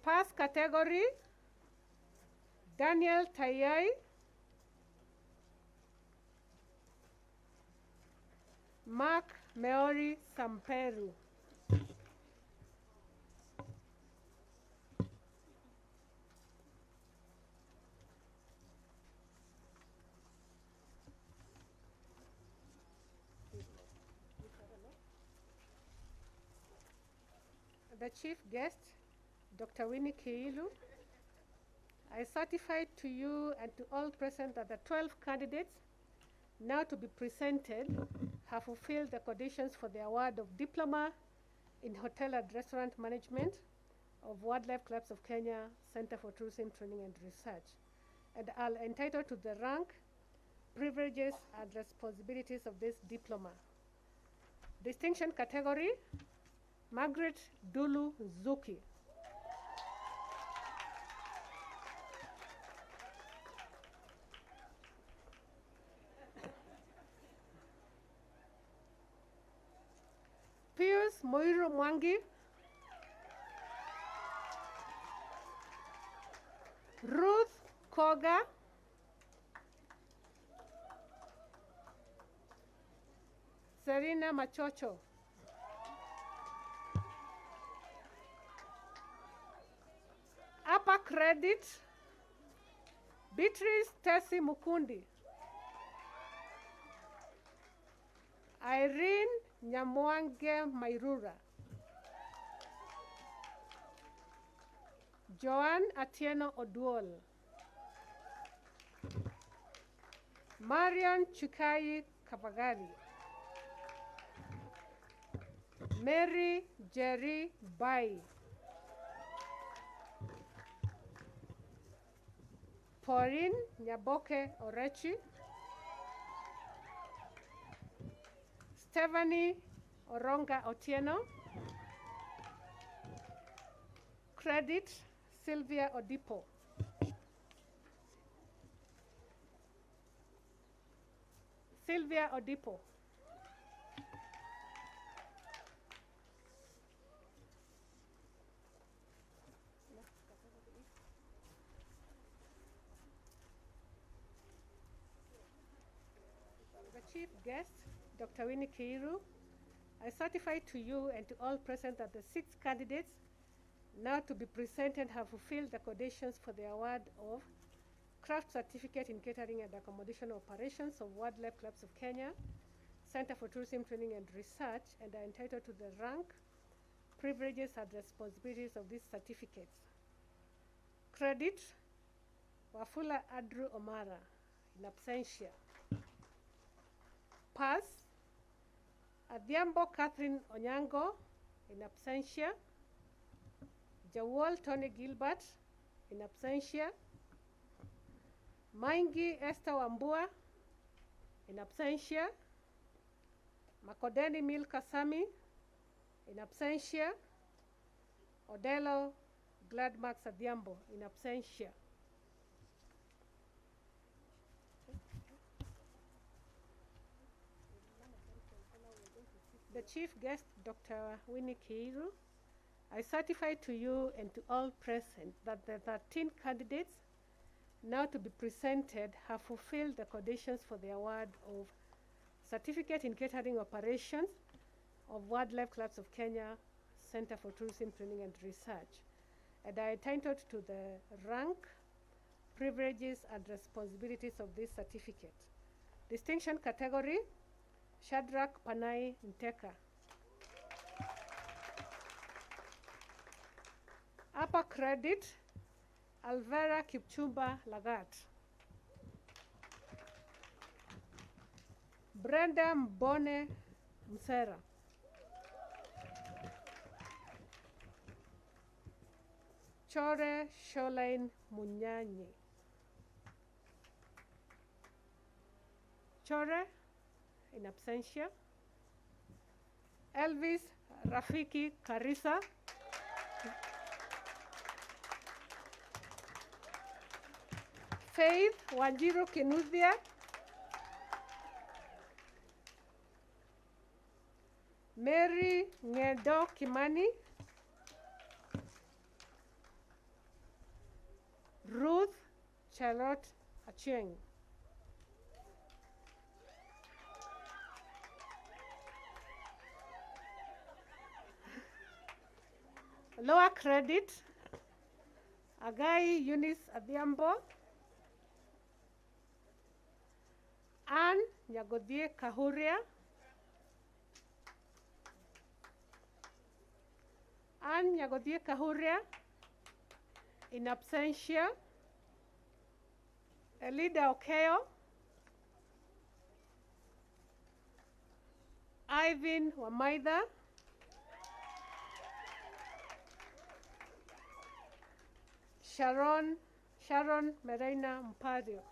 pass category, Daniel Tayai, Mark Meori Samperu. the chief guest, Dr. Winnie Kiilu, I certify to you and to all present that the 12 candidates now to be presented have fulfilled the conditions for the award of Diploma in Hotel and Restaurant Management of Wildlife Clubs of Kenya Center for Tourism Training and Research, and are entitled to the rank, privileges, and responsibilities of this diploma. Distinction category, Margaret Dulu Zuki. Pius Moiro Mwangi. Ruth Koga. Serena Machocho. Upper credit, Beatrice Tesi Mukundi. Irene Nyamwange Mairura. Joanne Atieno Oduol. Marian Chukai Kapagari. Mary Jerry Bai. Pauline Nyaboke Orechi. Stephanie Oronga Otieno. Credit Sylvia Odipo. Sylvia Odipo. The chief guest, Dr. Winnie Kiilu, I certify to you and to all present that the 6 candidates now to be presented have fulfilled the conditions for the award of Craft Certificate in Catering and Accommodation Operations of Wildlife Clubs of Kenya, Center for Tourism Training and Research, and are entitled to the rank, privileges, and responsibilities of these certificates. Credit, Wafula Adru Omara, in absentia. Pass, Adhiambo Catherine Onyango, in absentia. Jawol Tony Gilbert, in absentia. Maingi Esther Wambua, in absentia. Makodeni Milka Sami, in absentia. Odelo Gladmax Adhiambo, in absentia. The chief guest, Dr. Winnie Kiilu, I certify to you and to all present that the 13 candidates now to be presented have fulfilled the conditions for the award of Certificate in Catering Operations of Wildlife Clubs of Kenya Center for Tourism Training and Research, and are entitled to the rank, privileges, and responsibilities of this certificate. Distinction category, Shadrach Panai Nteka. Upper credit, Alvera Kipchumba Lagat. Brenda Mbone Msera. Chore Sholine Munyanyi. Chore, in absentia. Elvis Rafiki Karisa. Faith Wanjiru Kinuthia. Mary Ngedo Kimani. Ruth Charlotte Achieng. Lower credit, Agai Eunice Adhiambo. Anne Nyagodie Kahuria. Anne Nyagodhie Kahuria, in absentia. Elida Okeo, Ivan Wamaida, Sharon Merena Mpadio.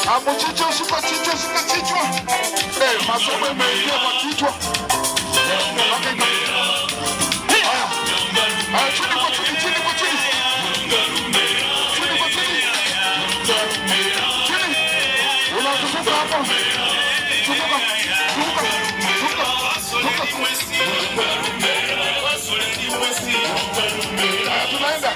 Amuchicho, shika chichwa. Masomo yameingia kwa kichwa. Chini kwa chini. Chini kwa chini. Unazunguka hapo. Zunguka. Tunaenda.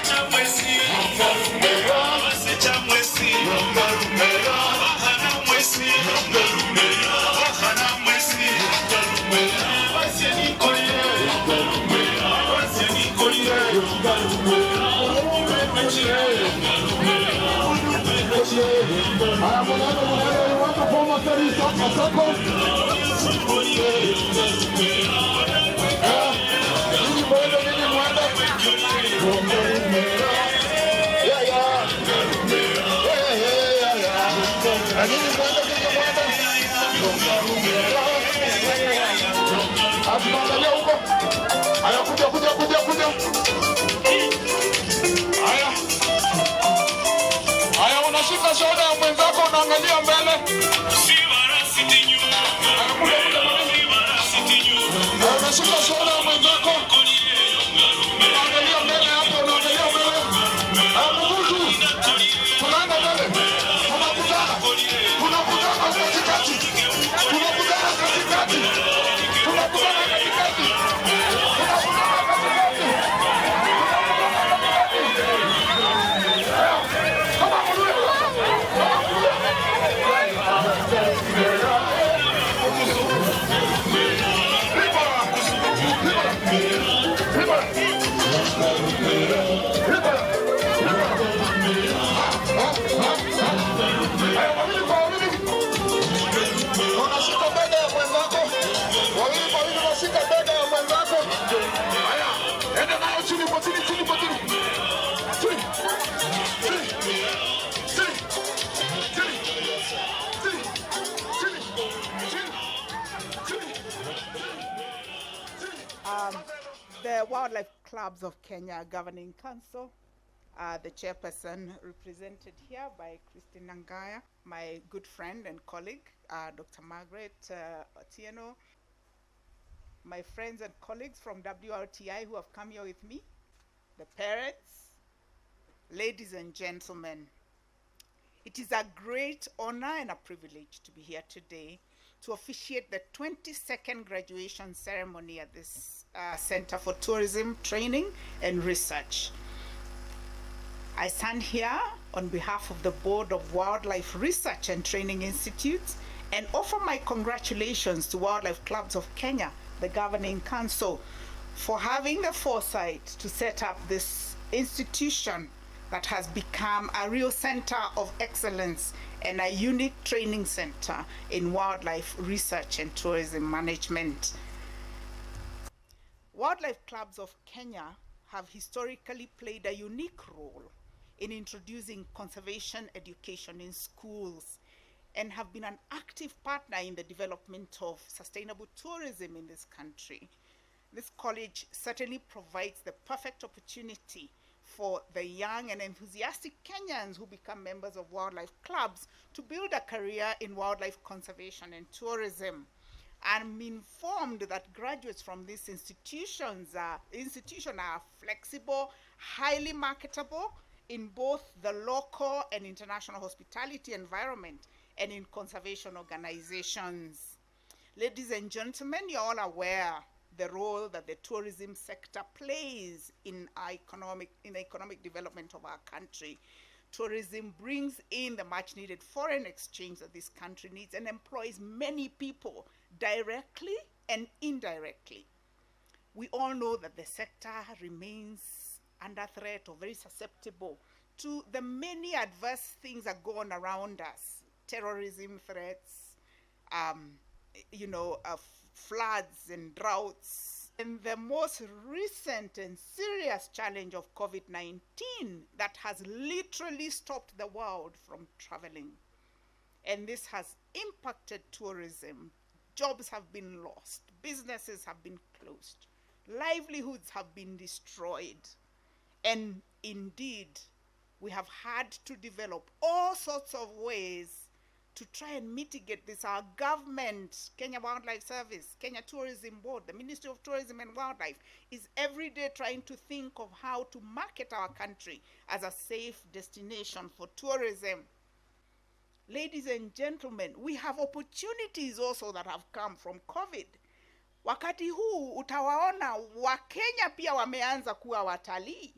Tunaangalia huko. Haya, kuja. Haya, unashika shoda ya mwenzako, unaangalia mbele. Unashika shoda ya mwenzako, unaangalia mbele hapo, unaangalia mbele. Mguzu, tunaenda mbele. Tunakutana katikati. The Wildlife Clubs of Kenya Governing Council, the chairperson represented here by Christine Nyang'aya, my good friend and colleague, Dr. Margaret Otieno, my friends and colleagues from WRTI who have come here with me, the parents, ladies and gentlemen. It is a great honor and a privilege to be here today to officiate the 22nd graduation ceremony at this Center for Tourism Training and Research. I stand here on behalf of the Board of Wildlife Research and Training Institutes and offer my congratulations to Wildlife Clubs of Kenya, the Governing Council, for having the foresight to set up this institution that has become a real center of excellence and a unique training center in wildlife research and tourism management. Wildlife Clubs of Kenya have historically played a unique role in introducing conservation education in schools and have been an active partner in the development of sustainable tourism in this country. this college certainly provides the perfect opportunity for the young and enthusiastic Kenyans who become members of wildlife clubs to build a career in wildlife conservation and tourism. I'm informed that graduates from these institutions are flexible, highly marketable in both the local and international hospitality environment and in conservation organizations. Ladies and gentlemen, you're all aware the role that the tourism sector plays in the economic development of our country. Tourism brings in the much needed foreign exchange that this country needs and employs many people directly and indirectly. We all know that the sector remains under threat or very susceptible to the many adverse things that go on around us. Terrorism threats, floods and droughts, and the most recent and serious challenge of COVID-19 that has literally stopped the world from traveling. And this has impacted tourism. Jobs have been lost, businesses have been closed, livelihoods have been destroyed. And indeed, we have had to develop all sorts of ways to try and mitigate this. Our government, Kenya Wildlife Service, Kenya Tourism Board, the Ministry of Tourism and Wildlife is every day trying to think of how to market our country as a safe destination for tourism. Ladies and gentlemen, we have opportunities also that have come from COVID. Wakati huu utawaona Wakenya pia wameanza kuwa watalii.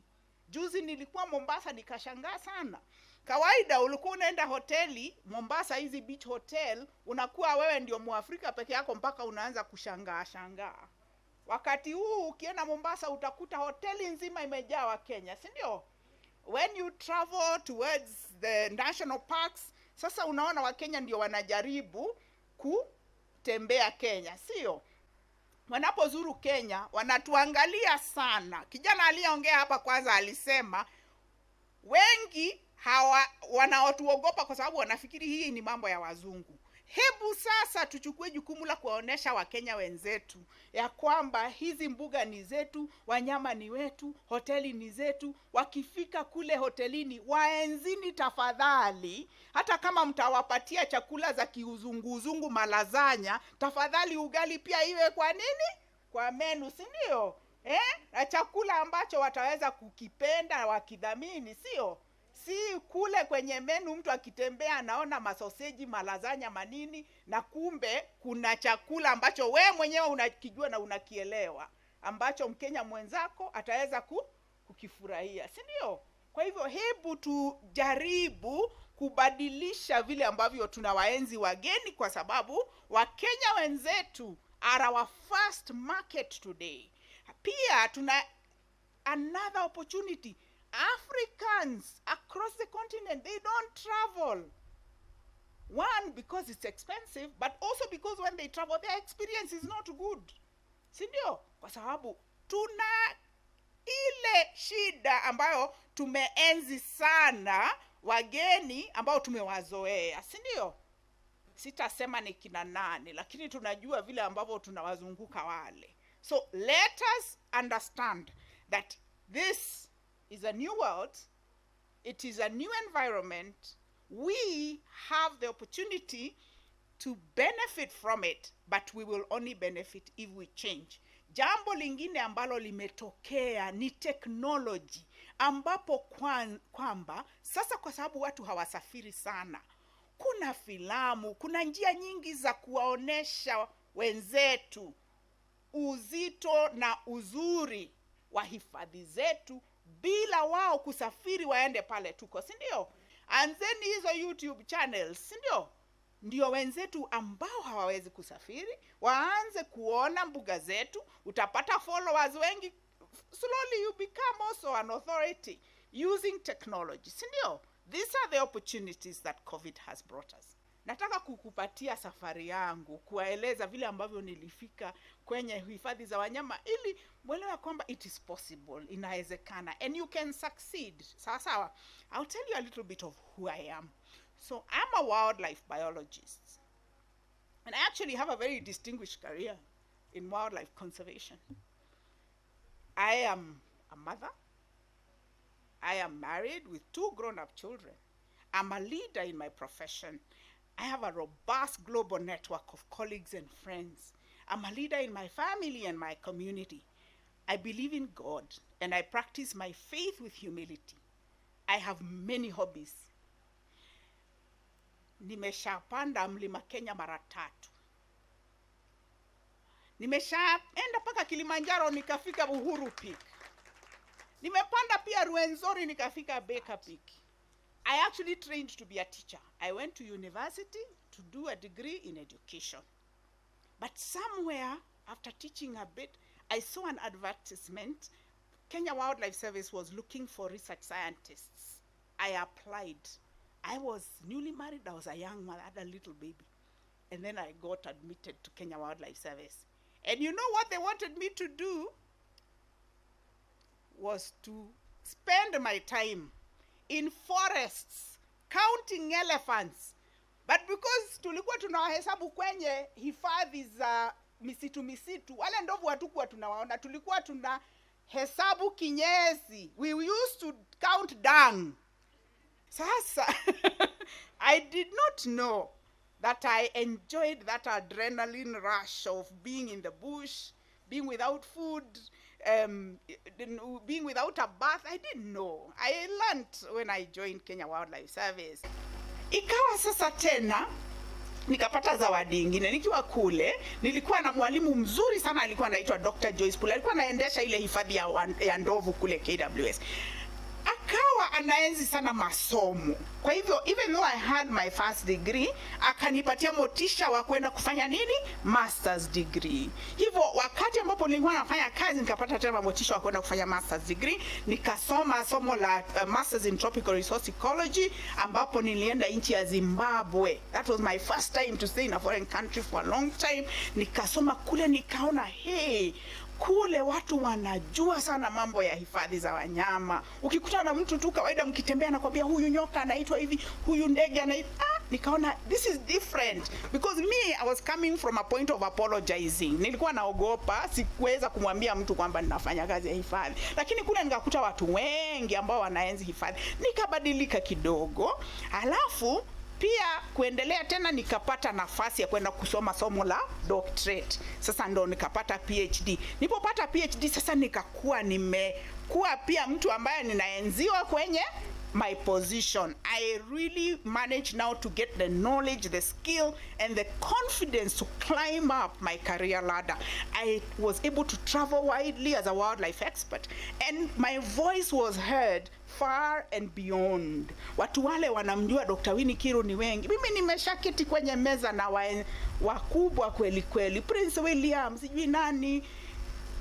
Juzi nilikuwa Mombasa nikashangaa sana. Kawaida ulikuwa unaenda hoteli, Mombasa hizi beach hotel, unakuwa wewe ndio Muafrika peke yako mpaka unaanza kushangaa. Wakati huu ukienda Mombasa utakuta hoteli nzima imejaa Wakenya, si ndio? When you travel towards the national parks, sasa unaona Wakenya ndio wanajaribu kutembea Kenya, sio? Wanapozuru Kenya, wanatuangalia sana. Kijana aliyeongea hapa kwanza alisema, wengi wanaotuogopa kwa sababu wanafikiri hii ni mambo ya wazungu. Hebu sasa tuchukue jukumu la kuwaonesha Wakenya wenzetu ya kwamba hizi mbuga ni zetu, wanyama ni wetu, hoteli ni zetu. Wakifika kule hotelini, waenzini tafadhali. Hata kama mtawapatia chakula za kiuzungu malazanya, tafadhali ugali pia iwe kwa nini? Kwa menu, si ndio? Na chakula ambacho wataweza kukipenda wakidhamini, sio? Si kule kwenye menu mtu akitembea anaona masoseji, malazanya, manini, na kumbe kuna chakula ambacho we mwenyewe unakijua na unakielewa, ambacho Mkenya mwenzako ataweza kukifurahia, si ndio? Kwa hivyo hebu tujaribu kubadilisha vile ambavyo tunawaenzi wageni, kwa sababu Wakenya wenzetu are our first market today. Pia tuna another opportunity. Africans across the continent, they don't travel. One, because it's expensive, but also because when they travel, their experience is not good. Sindio? Kwa sababu tuna ile shida ambayo tumeenzi sana wageni ambao tumewazoea. Sindio? Sitasema ni kina nani, lakini tunajua vile ambavyo tunawazunguka wale. So let us understand that this is a new world, it is a new environment. We have the opportunity to benefit from it, but we will only benefit if we change. Jambo lingine ambalo limetokea ni technology, ambapo kwamba sasa kwa sababu watu hawasafiri sana, kuna filamu, kuna njia nyingi za kuwaonesha wenzetu uzito na uzuri wa hifadhi zetu bila wao kusafiri waende pale tuko, si ndio? Anzeni hizo YouTube channels, si ndio? Ndio wenzetu ambao hawawezi kusafiri waanze kuona mbuga zetu, utapata followers wengi. Slowly you become also an authority using technology, si ndio? These are the opportunities that COVID has brought us. Nataka kukupatia safari yangu, kuwaeleza vile ambavyo nilifika kwenye hifadhi za wanyama ili mwelewe kwamba it is possible, inawezekana, and you can succeed. Sawa. I'll tell you a little bit of who I am. So I'm a wildlife biologist, and I actually have a very distinguished career in wildlife conservation. I am a mother. I am married with 2 grown-up children. I'm a leader in my profession. I have a robust global network of colleagues and friends. I'm a leader in my family and my community. I believe in God, and I practice my faith with humility. I have many hobbies. Nimeshapanda mlima Kenya mara 3. Nimeshaenda paka Kilimanjaro nikafika Uhuru Peak. Nimepanda pia Ruwenzori nikafika Baker Peak. I actually trained to be a teacher. I went to university to do a degree in education. But somewhere, after teaching a bit, I saw an advertisement. Kenya Wildlife Service was looking for research scientists. I applied. I was newly married. I was a young mother, I had a little baby. And then I got admitted to Kenya Wildlife Service. And you know what they wanted me to do? Was to spend my time in forests, counting elephants. But because tulikuwa tunawahesabu kwenye hifadhi za misitu, wale ndovu hatukuwa tunawaona, tulikuwa tunahesabu kinyesi. We used to count dung. Sasa, I did not know that I enjoyed that adrenaline rush of being in the bush, being without food, being without a bath. I didn't know. I learned when I joined Kenya Wildlife Service. Ikawa sasa tena nikapata zawadi nyingine. Nikiwa kule nilikuwa na mwalimu mzuri sana, alikuwa anaitwa Dr. Joyce Pool. Alikuwa anaendesha ile hifadhi ya ndovu kule KWS. Akawa anaenzi sana masomo. Kwa hivyo even though I had my first degree, akanipatia motisha wa kwenda kufanya nini? Master's degree. Hivyo wakati ambapo nilikuwa nafanya kazi nikapata tena motisha wa kwenda kufanya master's degree, nikasoma somo la Masters in Tropical Resource Ecology ambapo nilienda nchi ya Zimbabwe. That was my first time to stay in a foreign country for a long time. Nikasoma kule nikaona hey, kule watu wanajua sana mambo ya hifadhi za wanyama. Ukikutana na mtu tu kawaida mkitembea nakwambia huyu nyoka anaitwa hivi, huyu ndege anaitwa nikaona this is different because me I was coming from a point of apologizing. Nilikuwa naogopa, sikuweza kumwambia mtu kwamba ninafanya kazi ya hifadhi. Lakini kule nikakuta watu wengi ambao wanaenzi hifadhi. Nikabadilika kidogo. Alafu pia kuendelea tena nikapata nafasi ya kwenda kusoma somo la doctorate. Sasa ndo nikapata PhD. Nilipopata PhD sasa nikakuwa nimekuwa pia mtu ambaye ninaenziwa kwenye my position. I really managed now to get the knowledge, the skill, and the confidence to climb up my career ladder. I was able to travel widely as a wildlife expert, and my voice was heard far and beyond. Watu wale wanamjua Dr. Winnie Kiru ni wengi. Mimi nimeshaketi kwenye meza na wakubwa kweli kweli. Prince William, sijui nani.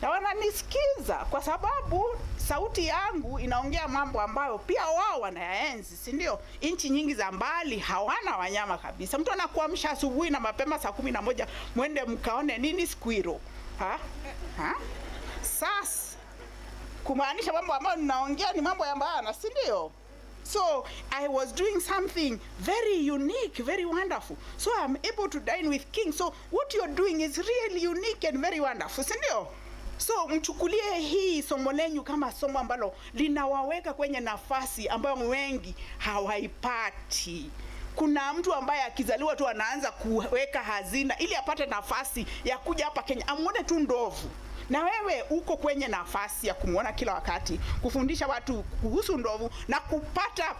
Na wananisikiza kwa sababu sauti yangu inaongea mambo ambayo pia wao wanayaenzi, si ndio? Nchi nyingi za mbali hawana wanyama kabisa. Mtu anakuamsha asubuhi na mapema saa 11 mwende mkaone nini squirrel. Sasa kumaanisha mambo ambayo ninaongea ni mambo ya maana, si ndio? So I was doing something very unique, very wonderful. So I'm able to dine with kings. So what you're doing is really unique and very wonderful, si ndio? So mchukulie hii somo lenyu kama somo ambalo linawaweka kwenye nafasi ambayo wengi hawaipati. Kuna mtu ambaye akizaliwa tu anaanza kuweka hazina ili apate nafasi ya kuja hapa Kenya amuone tu ndovu. Na wewe uko kwenye nafasi ya kumuona kila wakati, kufundisha watu kuhusu ndovu na kupata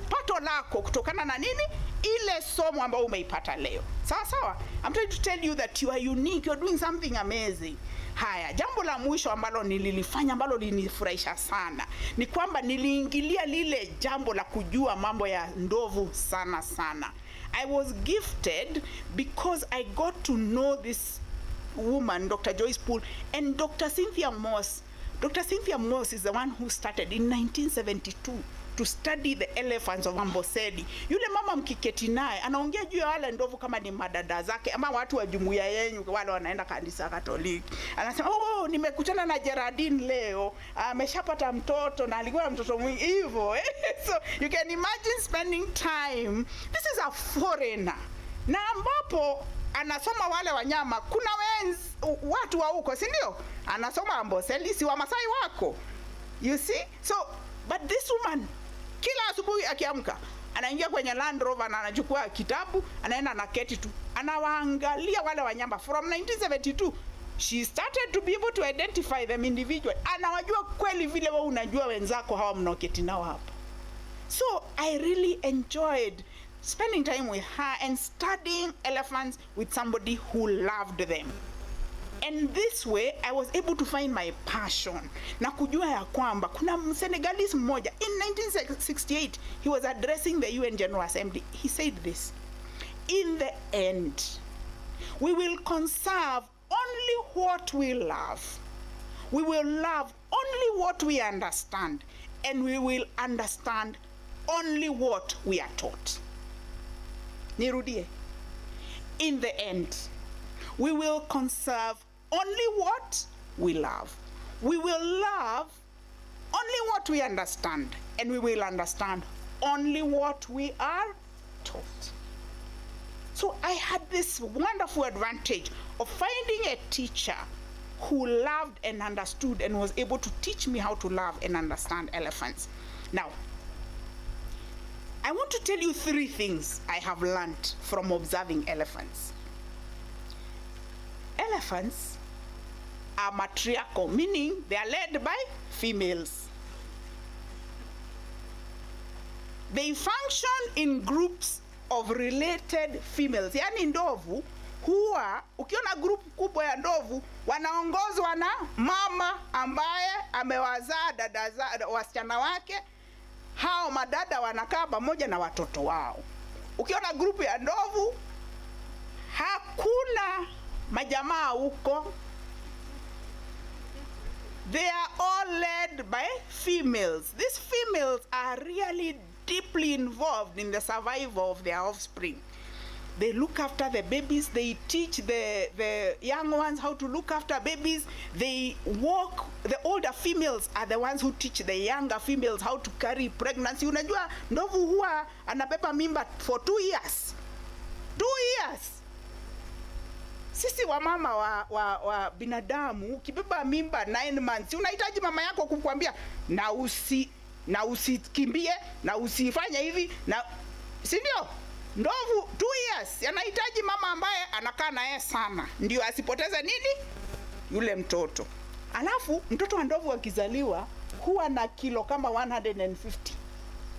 pato lako kutokana na nini? Ile somo ambayo umeipata leo. Sawa sawa? I'm trying to tell you that you are unique, you're doing something amazing. Haya, jambo la mwisho ambalo nililifanya ambalo linifurahisha sana ni kwamba niliingilia lile jambo la kujua mambo ya ndovu sana sana. I was gifted because I got to know this woman, Dr. Joyce Pool, and Dr. Cynthia Moss. Dr. Cynthia Moss is the one who started in 1972 to study the elephants of Amboseli. Yule mama mkiketi naye anaongea juu ya wale ndovu kama ni madada zake ama watu wa jumuiya yenu wale wanaenda kanisa Katoliki. Anasema, "Oh, nimekutana na Geraldine leo. Ameshapata mtoto na alikuwa na mtoto mwingi hivyo." So you can imagine spending time. This is a foreigner. Na ambapo anasoma wale wanyama. Kuna watu wa huko, si ndio? Anasoma Amboseli, si wa Masai wako. You see? So, but this woman, kila asubuhi akiamka, anaingia kwenye Land Rover na anachukua kitabu, anaenda na keti tu. Anawaangalia wale wanyama. From 1972, she started to be able to identify them individually. Anawajua kweli vile wewe unajua wenzako hawa mnaoketi nao hapa. So, I really enjoyed spending time with her and studying elephants with somebody who loved them. And this way, I was able to find my passion. Na kujua ya kwamba, kuna Senegalese mmoja, in 1968, he was addressing the UN General Assembly. He said this, in the end, we will conserve only what we love. We will love only what we understand. And we will understand only what we are taught. Nirudie. In the end, we will conserve only what we love. We will love only what we understand, and we will understand only what we are taught. So I had this wonderful advantage of finding a teacher who loved and understood and was able to teach me how to love and understand elephants. Now, I want to tell you 3 things I have learned from observing elephants. Elephants are matriarchal, meaning they are led by females. They function in groups of related females. Yani ndovu huwa, ukiona group kubwa ya ndovu, wanaongozwa na mama ambaye amewazaa wasichana wake. Hao madada wanakaa pamoja na watoto wao. Ukiona grupu ya ndovu, hakuna majamaa huko. They are all led by females. These females are really deeply involved in the survival of their offspring. They look after the babies. They teach the young ones how to look after babies. They walk. The older females are the ones who teach the younger females how to carry pregnancy. Unajua ndovu huwa anabeba mimba for 2 years. 2 years. Sisi wamama wa binadamu, ukibeba mimba 9 months, unahitaji mama yako kukuambia na usikimbie, na usifanye hivi, na si ndio? Ndovu 2 years anahitaji mama ambaye anakaa naye sana ndio asipoteze nini yule mtoto. Alafu mtoto wa ndovu akizaliwa huwa na kilo kama 150.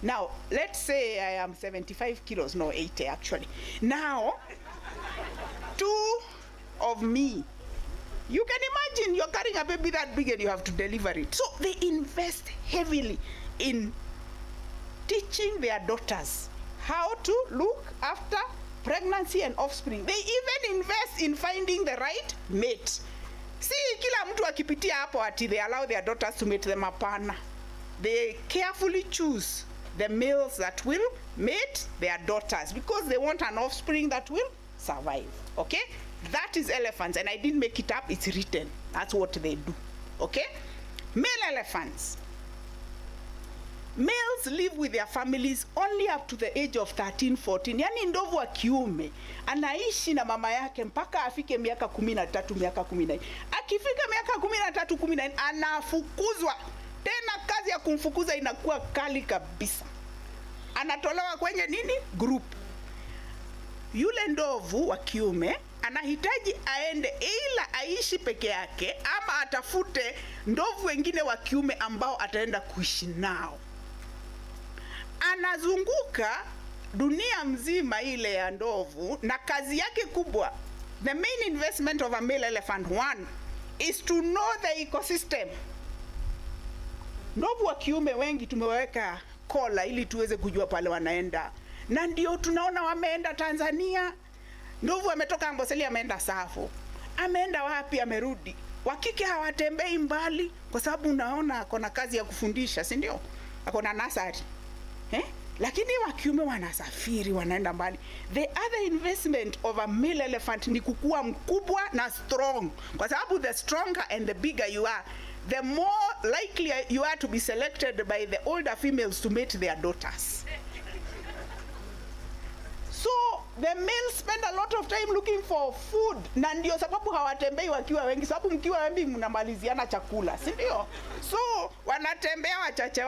Now let's say I am 75 kilos, no 80 actually. Now 2 of me, you can imagine you're carrying a baby that big and you have to deliver it. So they invest heavily in teaching their daughters how to look after pregnancy and offspring. They even invest in finding the right mate. See, kila mtu akipitia hapo ati they allow their daughters to mate them, hapana. They carefully choose the males that will mate their daughters because they want an offspring that will survive. Okay? That is elephants, and I didn't make it up, it's written. That's what they do. Okay? Male elephants. Males live with their families only up to the age of 13, 14. Yani ndovu wa kiume anaishi na mama yake mpaka afike miaka 13, miaka 14. Akifika miaka 13, 14 anafukuzwa. Tena kazi ya kumfukuza inakuwa kali kabisa. Anatolewa kwenye nini? Group. Yule ndovu wa kiume anahitaji aende ila aishi peke yake ama atafute ndovu wengine wa kiume ambao ataenda kuishi nao. Anazunguka dunia mzima ile ya ndovu, na kazi yake kubwa, the main investment of a male elephant, 1, is to know the ecosystem. Ndovu wa kiume wengi tumeweka kola ili tuweze kujua pale wanaenda, na ndio tunaona wameenda Tanzania. Ndovu ametoka Amboseli ameenda Safo, ameenda wapi, amerudi. Wakike hawatembei mbali kwa sababu unaona akona kazi ya kufundisha, si ndio? Akona nasari. Lakini wa kiume wanasafiri, wanaenda mbali. The other investment of a male elephant ni kukua mkubwa na strong, kwa sababu the stronger and the bigger you are, the more likely you are to be selected by the older females to mate their daughters. So the males spend a lot of time looking for food, na ndio sababu hawatembei wakiwa wengi, sababu mkiwa wengi mnamaliziana chakula, si ndio? So wanatembea wachache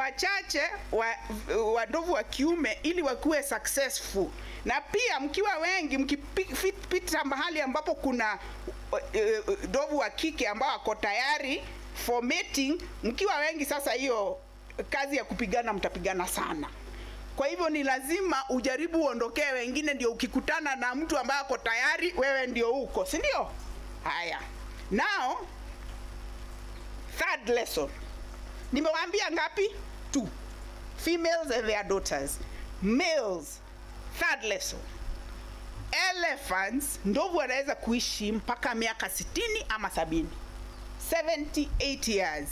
wa ndovu wa kiume ili wakuwe successful. Na pia mkiwa wengi, mkipita mahali ambapo kuna ndovu wa kike ambao wako tayari for mating, mkiwa wengi sasa hiyo kazi ya kupigana mtapigana sana. Kwa hivyo ni lazima ujaribu uondokee wengine, ndio ukikutana na mtu ambaye ako tayari wewe ndio uko, si ndio? Haya. Now, third lesson. Nimewaambia ngapi? 2. Females and their daughters. Males. Third lesson. Elephants, ndovu wanaweza kuishi mpaka miaka 60 ama 70. 78 years.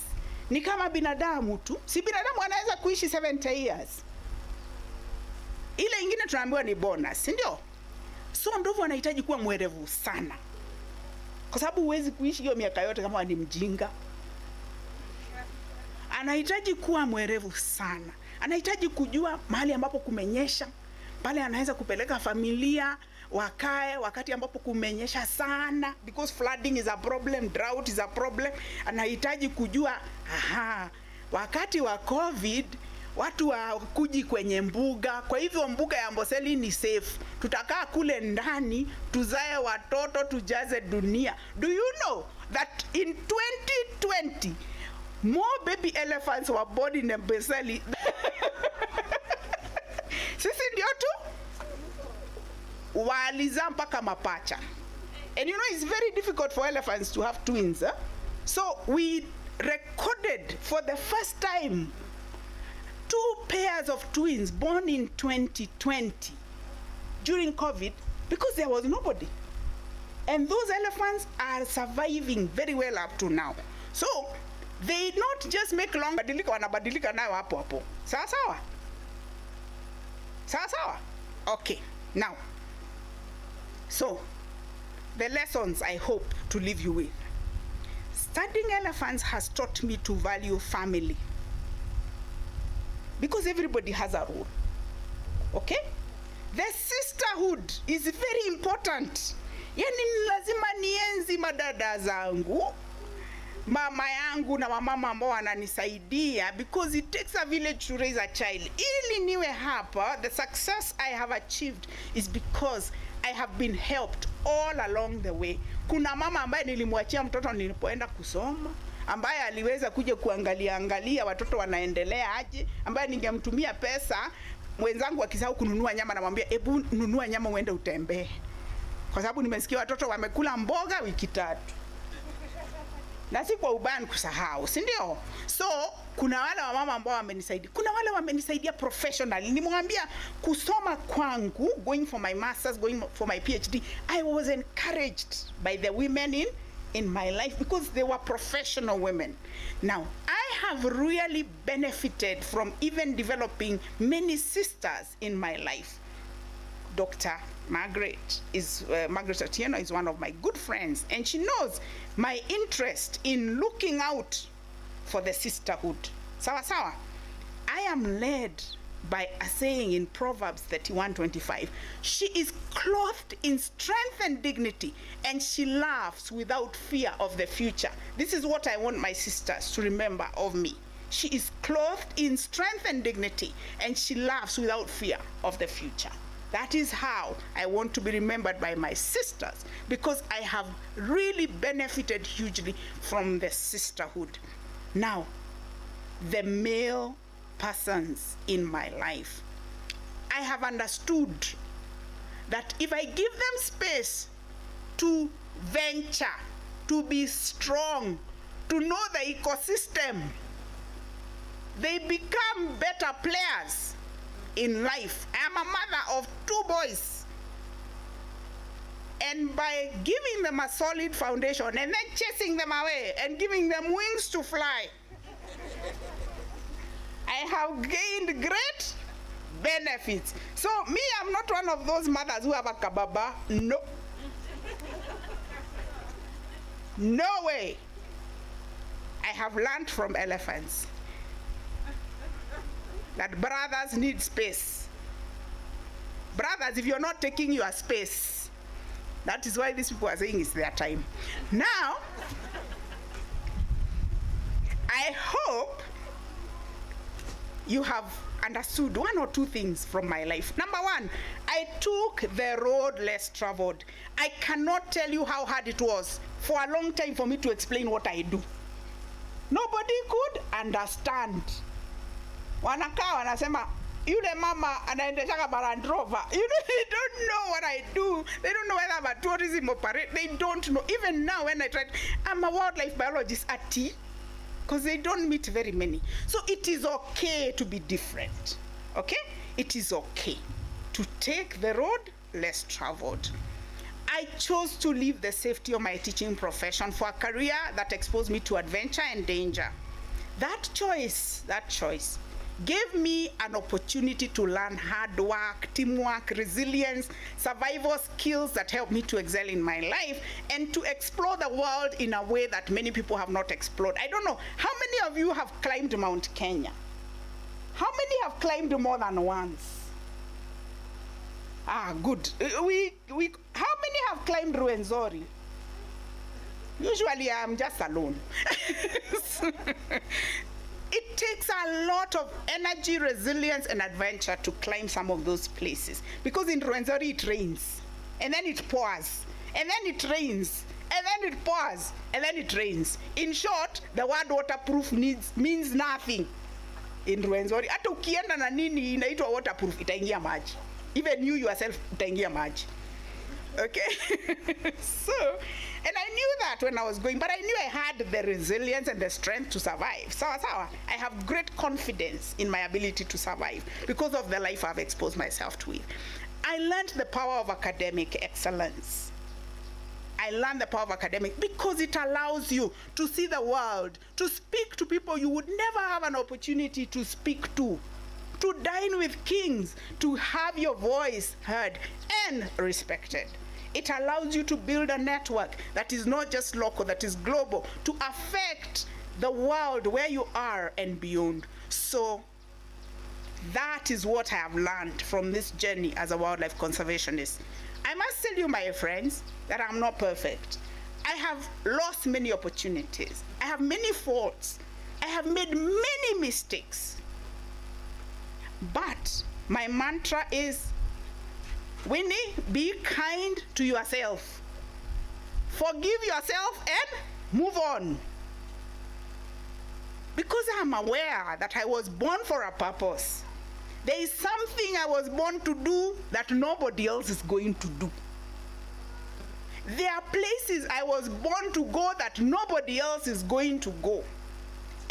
Ni kama binadamu tu. Si binadamu anaweza kuishi 70 years. Ile ingine tunaambiwa ni bonus, si ndio? So ndovu anahitaji kuwa mwerevu sana. Kwa sababu huwezi kuishi hiyo miaka yote kama ni mjinga. Anahitaji kuwa mwerevu sana. Anahitaji kujua mahali ambapo kumenyesha, pale anaweza kupeleka familia wakae wakati ambapo kumenyesha sana, because flooding is a problem, drought is a problem. Anahitaji kujua wakati wa COVID watu wakuji kwenye mbuga, kwa hivyo mbuga ya Amboseli ni safe. Tutakaa kule ndani, tuzae watoto, tujaze dunia. Do you know that in 2020 more baby elephants were born in Amboseli? Sisi ndio tu walizaa mpaka mapacha. And you know it's very difficult for elephants to have twins. So we recorded for the first time 2 pairs of twins born in 2020 during COVID, because there was nobody. And those elephants are surviving very well up to now. So they not just make long badilika, wanabadilika nayo hapo hapo. Sawa sawa? Sawa sawa? Okay. Now, so the lessons I hope to leave you with. Studying elephants has taught me to value family, because everybody has a role. Okay? The sisterhood is very important. Yani lazima nienzi madada zangu, mama yangu na wamama ambao wananisaidia, because it takes a village to raise a child. Ili niwe hapa, the success I have achieved is because I have been helped all along the way. Kuna mama ambaye nilimwachia mtoto nilipoenda kusoma, ambaye aliweza kuja kuangalia watoto wanaendelea aje, ambaye ningemtumia pesa, mwenzangu akisahau kununua nyama namwambia hebu nunua nyama uende utembee, kwa sababu nimesikia watoto wamekula mboga wiki 3. Na si kwa ubani kusahau, si ndio? So kuna wale wamama ambao wamenisaidia, kuna wale wamenisaidia professionally. Nimwambia kusoma kwangu, going for my masters, going for my PhD, I was encouraged by the women in my life, because they were professional women. Now, I have really benefited from even developing many sisters in my life. Dr. Margaret Otieno is one of my good friends, and she knows my interest in looking out for the sisterhood. Sawa sawa. I am led by a saying in Proverbs 31:25. She is clothed in strength and dignity, and she laughs without fear of the future. This is what I want my sisters to remember of me. She is clothed in strength and dignity, and she laughs without fear of the future. That is how I want to be remembered by my sisters, because I have really benefited hugely from the sisterhood. Now, the male persons in my life, I have understood that if I give them space to venture, to be strong, to know the ecosystem, they become better players in life. I am a mother of 2 boys, and by giving them a solid foundation and then chasing them away and giving them wings to fly, I have gained great benefits. So me, I'm not one of those mothers who have a kababa. No. No way. I have learned from elephants that brothers need space. Brothers, if you're not taking your space, that is why these people are saying it's their time. Now, I hope you have understood one or two things from my life. Number one, I took the road less traveled. I cannot tell you how hard it was for a long time for me to explain what I do. Nobody could understand. Wanakaa wanasema yule mama anaendesha Land Rover. You know, they don't know what I do. They don't know whether I'm a tourism operator. They don't know. Even now when I try, I'm a wildlife biologist at T, because they don't meet very many. So it is okay to be different. Okay? It is okay to take the road less traveled. I chose to leave the safety of my teaching profession for a career that exposed me to adventure and danger. That choice gave me an opportunity to learn hard work, teamwork, resilience, survival skills that helped me to excel in my life and to explore the world in a way that many people have not explored. I don't know, how many of you have climbed Mount Kenya? How many have climbed more than once? Ah, good. How many have climbed Ruwenzori? Usually I'm just alone. It takes a lot of energy, resilience, and adventure to climb some of those places. Because in Ruwenzori it rains, and then it pours, and then it rains, and then it pours, and then it rains. In short, the word waterproof means nothing in Ruwenzori. Hata ukienda na nini inaitwa waterproof, itaingia maji. Even you yourself utaingia maji. Okay? So, and I knew that when I was going, but I knew I had the resilience and the strength to survive. So I have great confidence in my ability to survive because of the life I've exposed myself to. I learned the power of academic excellence. I learned the power of academic because it allows you to see the world, to speak to people you would never have an opportunity to speak to dine with kings, to have your voice heard and respected. It allows you to build a network that is not just local, that is global, to affect the world where you are and beyond. So that is what I have learned from this journey as a wildlife conservationist. I must tell you, my friends, that I'm not perfect. I have lost many opportunities. I have many faults. I have made many mistakes. But my mantra is, Winnie, be kind to yourself. Forgive yourself and move on. Because I'm aware that I was born for a purpose. There is something I was born to do that nobody else is going to do. There are places I was born to go that nobody else is going to go.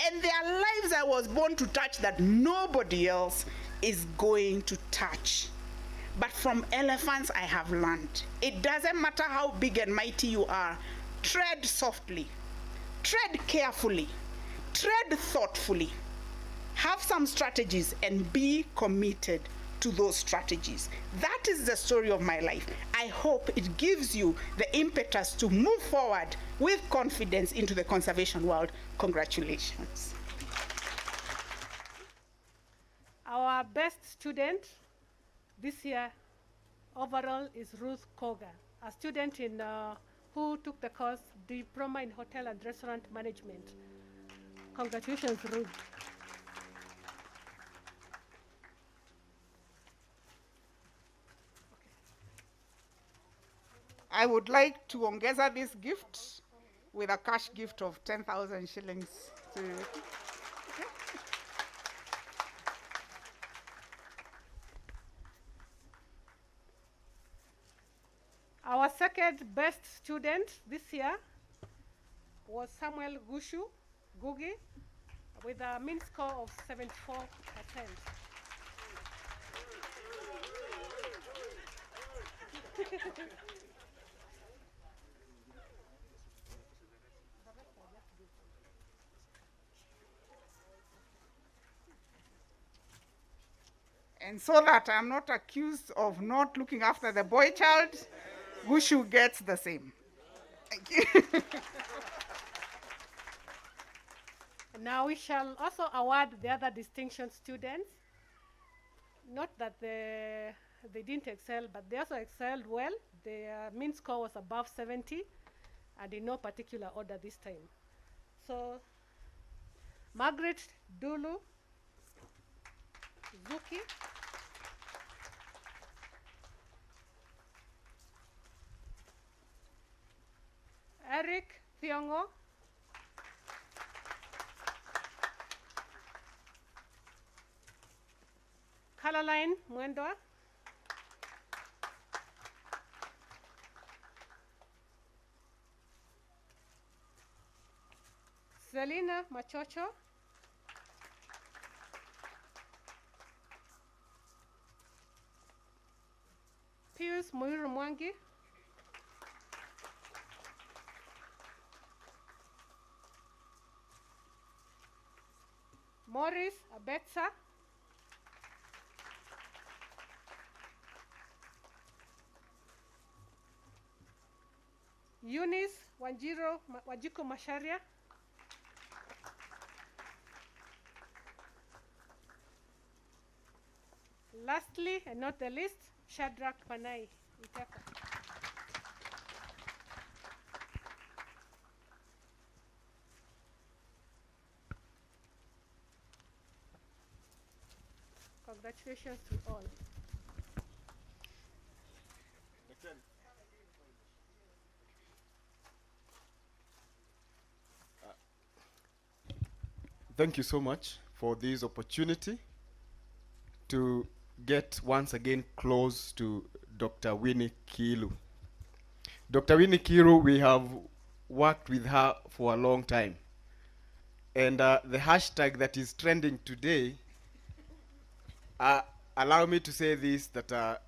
And there are lives I was born to touch that nobody else is going to touch. But from elephants I have learned, it doesn't matter how big and mighty you are, tread softly, tread carefully, tread thoughtfully, have some strategies and be committed to those strategies. That is the story of my life. I hope it gives you the impetus to move forward with confidence into the conservation world. Congratulations. Our best student this year overall is Ruth Koga, a student in who took the course Diploma in Hotel and Restaurant Management. Congratulations, Ruth. I would like to ongeza this gift with a cash gift of 10,000 shillings. Our second best student this year was Samuel Gugi, with a mean score of 74%. And so that I'm not accused of not looking after the boy child, Gushu gets the same. Thank you. Now we shall also award the other distinction students. Note that the they didn't excel, but they also excelled well. Their mean score was above 70, and in no particular order this time. So, Margaret Dulu Zuki, Eric Thiongo, Caroline Mwendwa, Selina Machocho, Pius Muiru Mwangi, Morris Abetsa, Eunice Wajiko Masharia, lastly and not the least, Shadrach Panai Iteka. Congratulations to all. Thank you so much for this opportunity to get once again close to Dr. Winnie Kiilu. Dr. Winnie Kiilu, we have worked with her for a long time. And the hashtag that is trending today, allow me to say this, that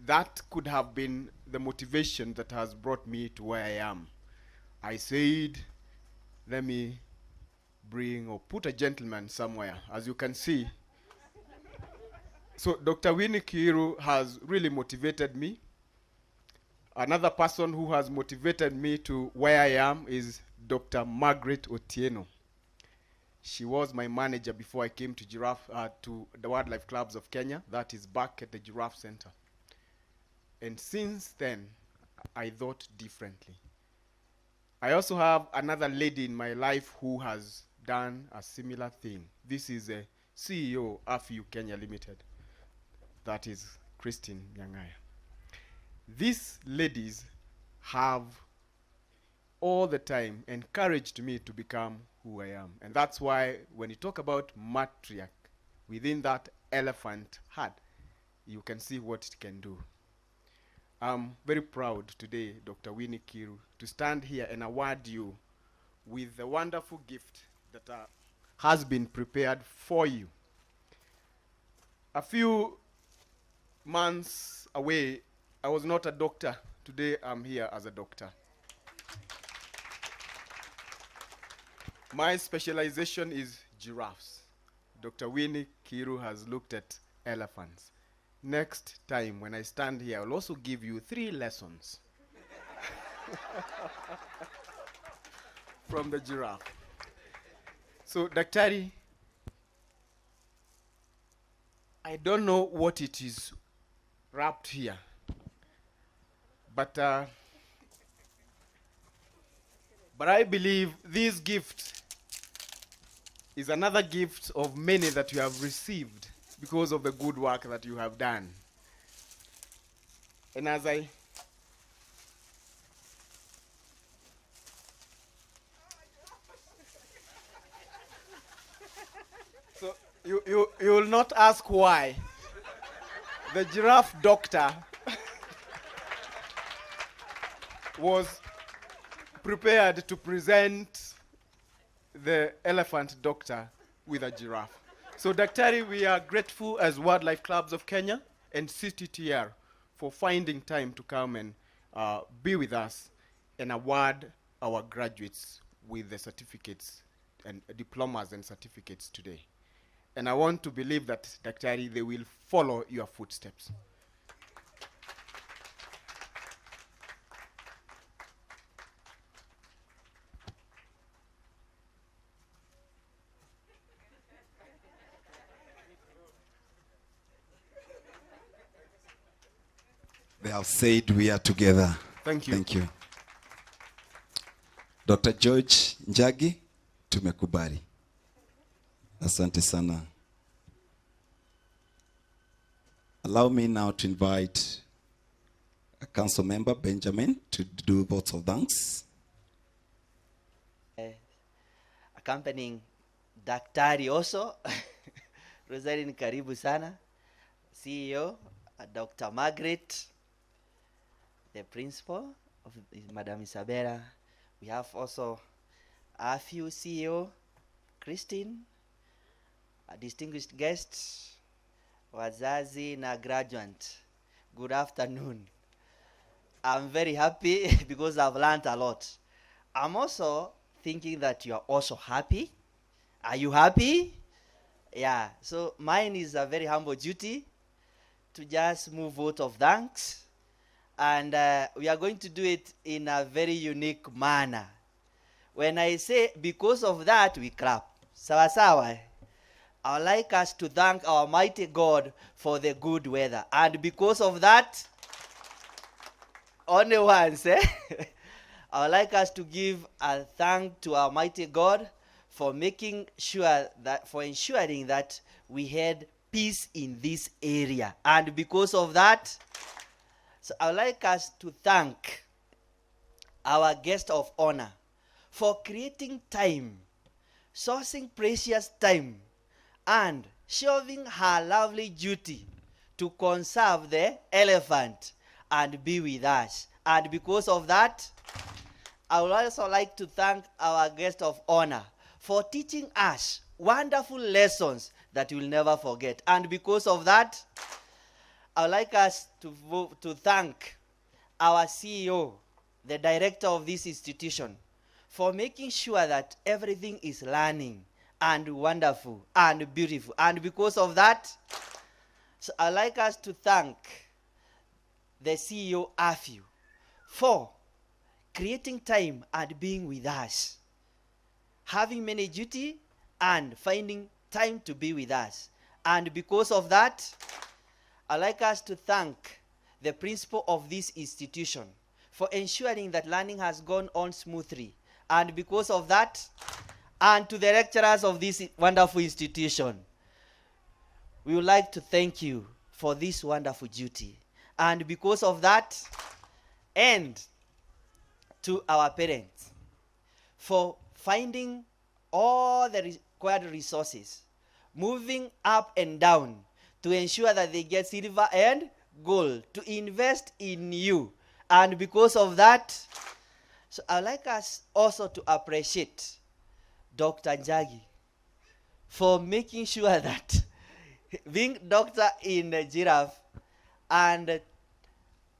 that could have been the motivation that has brought me to where I am. I said, let me bring or put a gentleman somewhere. As you can see, so Dr. Winnie Kiilu has really motivated me. Another person who has motivated me to where I am is Dr. Margaret Otieno. She was my manager before I came to to the Wildlife Clubs of Kenya. That is back at the Giraffe Center. And since then, I thought differently. I also have another lady in my life who has done a similar thing. This is a CEO of AFU Kenya Limited. That is Christine Nyangaya. These ladies have all the time encouraged me to become who I am. And that's why when you talk about matriarch, within that elephant herd, you can see what it can do. I'm very proud today, Dr. Winnie Kiilu, to stand here and award you with the wonderful gift that has been prepared for you. A few months away, I was not a doctor. Today, I'm here as a doctor. My specialization is giraffes. Dr. Winnie Kiilu has looked at elephants. Next time, when I stand here, I'll also give you 3 lessons from the giraffe. So, Daktari, I don't know what it is wrapped here, but I believe this gift is another gift of many that you have received because of the good work that you have done. And as I so you will not ask why the giraffe doctor was prepared to present the elephant doctor with a giraffe. So, Daktari, we are grateful as Wildlife Clubs of Kenya and CTTR for finding time to come and be with us and award our graduates with the certificates and diplomas and certificates today. And I want to believe that, Daktari, they will follow your footsteps. They have said we are together. Thank you. Thank you. Dr. George Njagi, tumekubali. Asante sana. Allow me now to invite a council member, Benjamin, to do votes of thanks. Accompanying Daktari also, Rosalind karibu sana, CEO, Dr. Margaret, the principal of Madam Isabella. We have also a few CEO, Christine, a distinguished guests, wazazi na graduate. Good afternoon. I'm very happy because I've learned a lot. I'm also thinking that you are also happy. Are you happy? Yeah, so mine is a very humble duty to just move vote of thanks. And we are going to do it in a very unique manner. When I say because of that, we clap. Sawa sawa. I would like us to thank our mighty God for the good weather. And because of that, only once, I would like us to give a thank to our mighty God for making sure that, for ensuring that we had peace in this area. And because of that, so I would like us to thank our guest of honor for creating time, sourcing precious time, and shoving her lovely duty to conserve the elephant and be with us. And because of that, I would also like to thank our guest of honor for teaching us wonderful lessons that we'll never forget. And because of that, I would like us to thank our CEO, the director of this institution, for making sure that everything is learning and wonderful and beautiful. And because of that, so I'd like us to thank the CEO, Afiu, for creating time and being with us, having many duty and finding time to be with us. And because of that, I'd like us to thank the principal of this institution for ensuring that learning has gone on smoothly. And because of that, and to the lecturers of this wonderful institution, we would like to thank you for this wonderful duty. And because of that, and to our parents for finding all the required resources, moving up and down to ensure that they get silver and gold to invest in you. And because of that, so I'd like us also to appreciate Dr. Njagi for making sure that being doctor in the giraffe and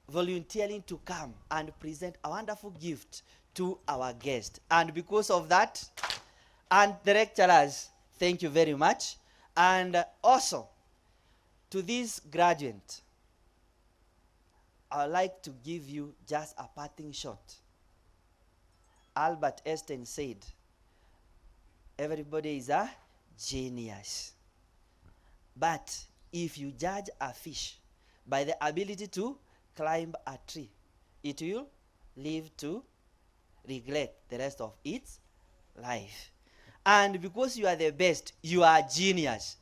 volunteering to come and present a wonderful gift to our guest. And because of that, and the lecturers, thank you very much. And also to this graduate, I would like to give you just a parting shot. Albert Einstein said, everybody is a genius. But if you judge a fish by the ability to climb a tree, it will live to regret the rest of its life. And because you are the best, you are a genius.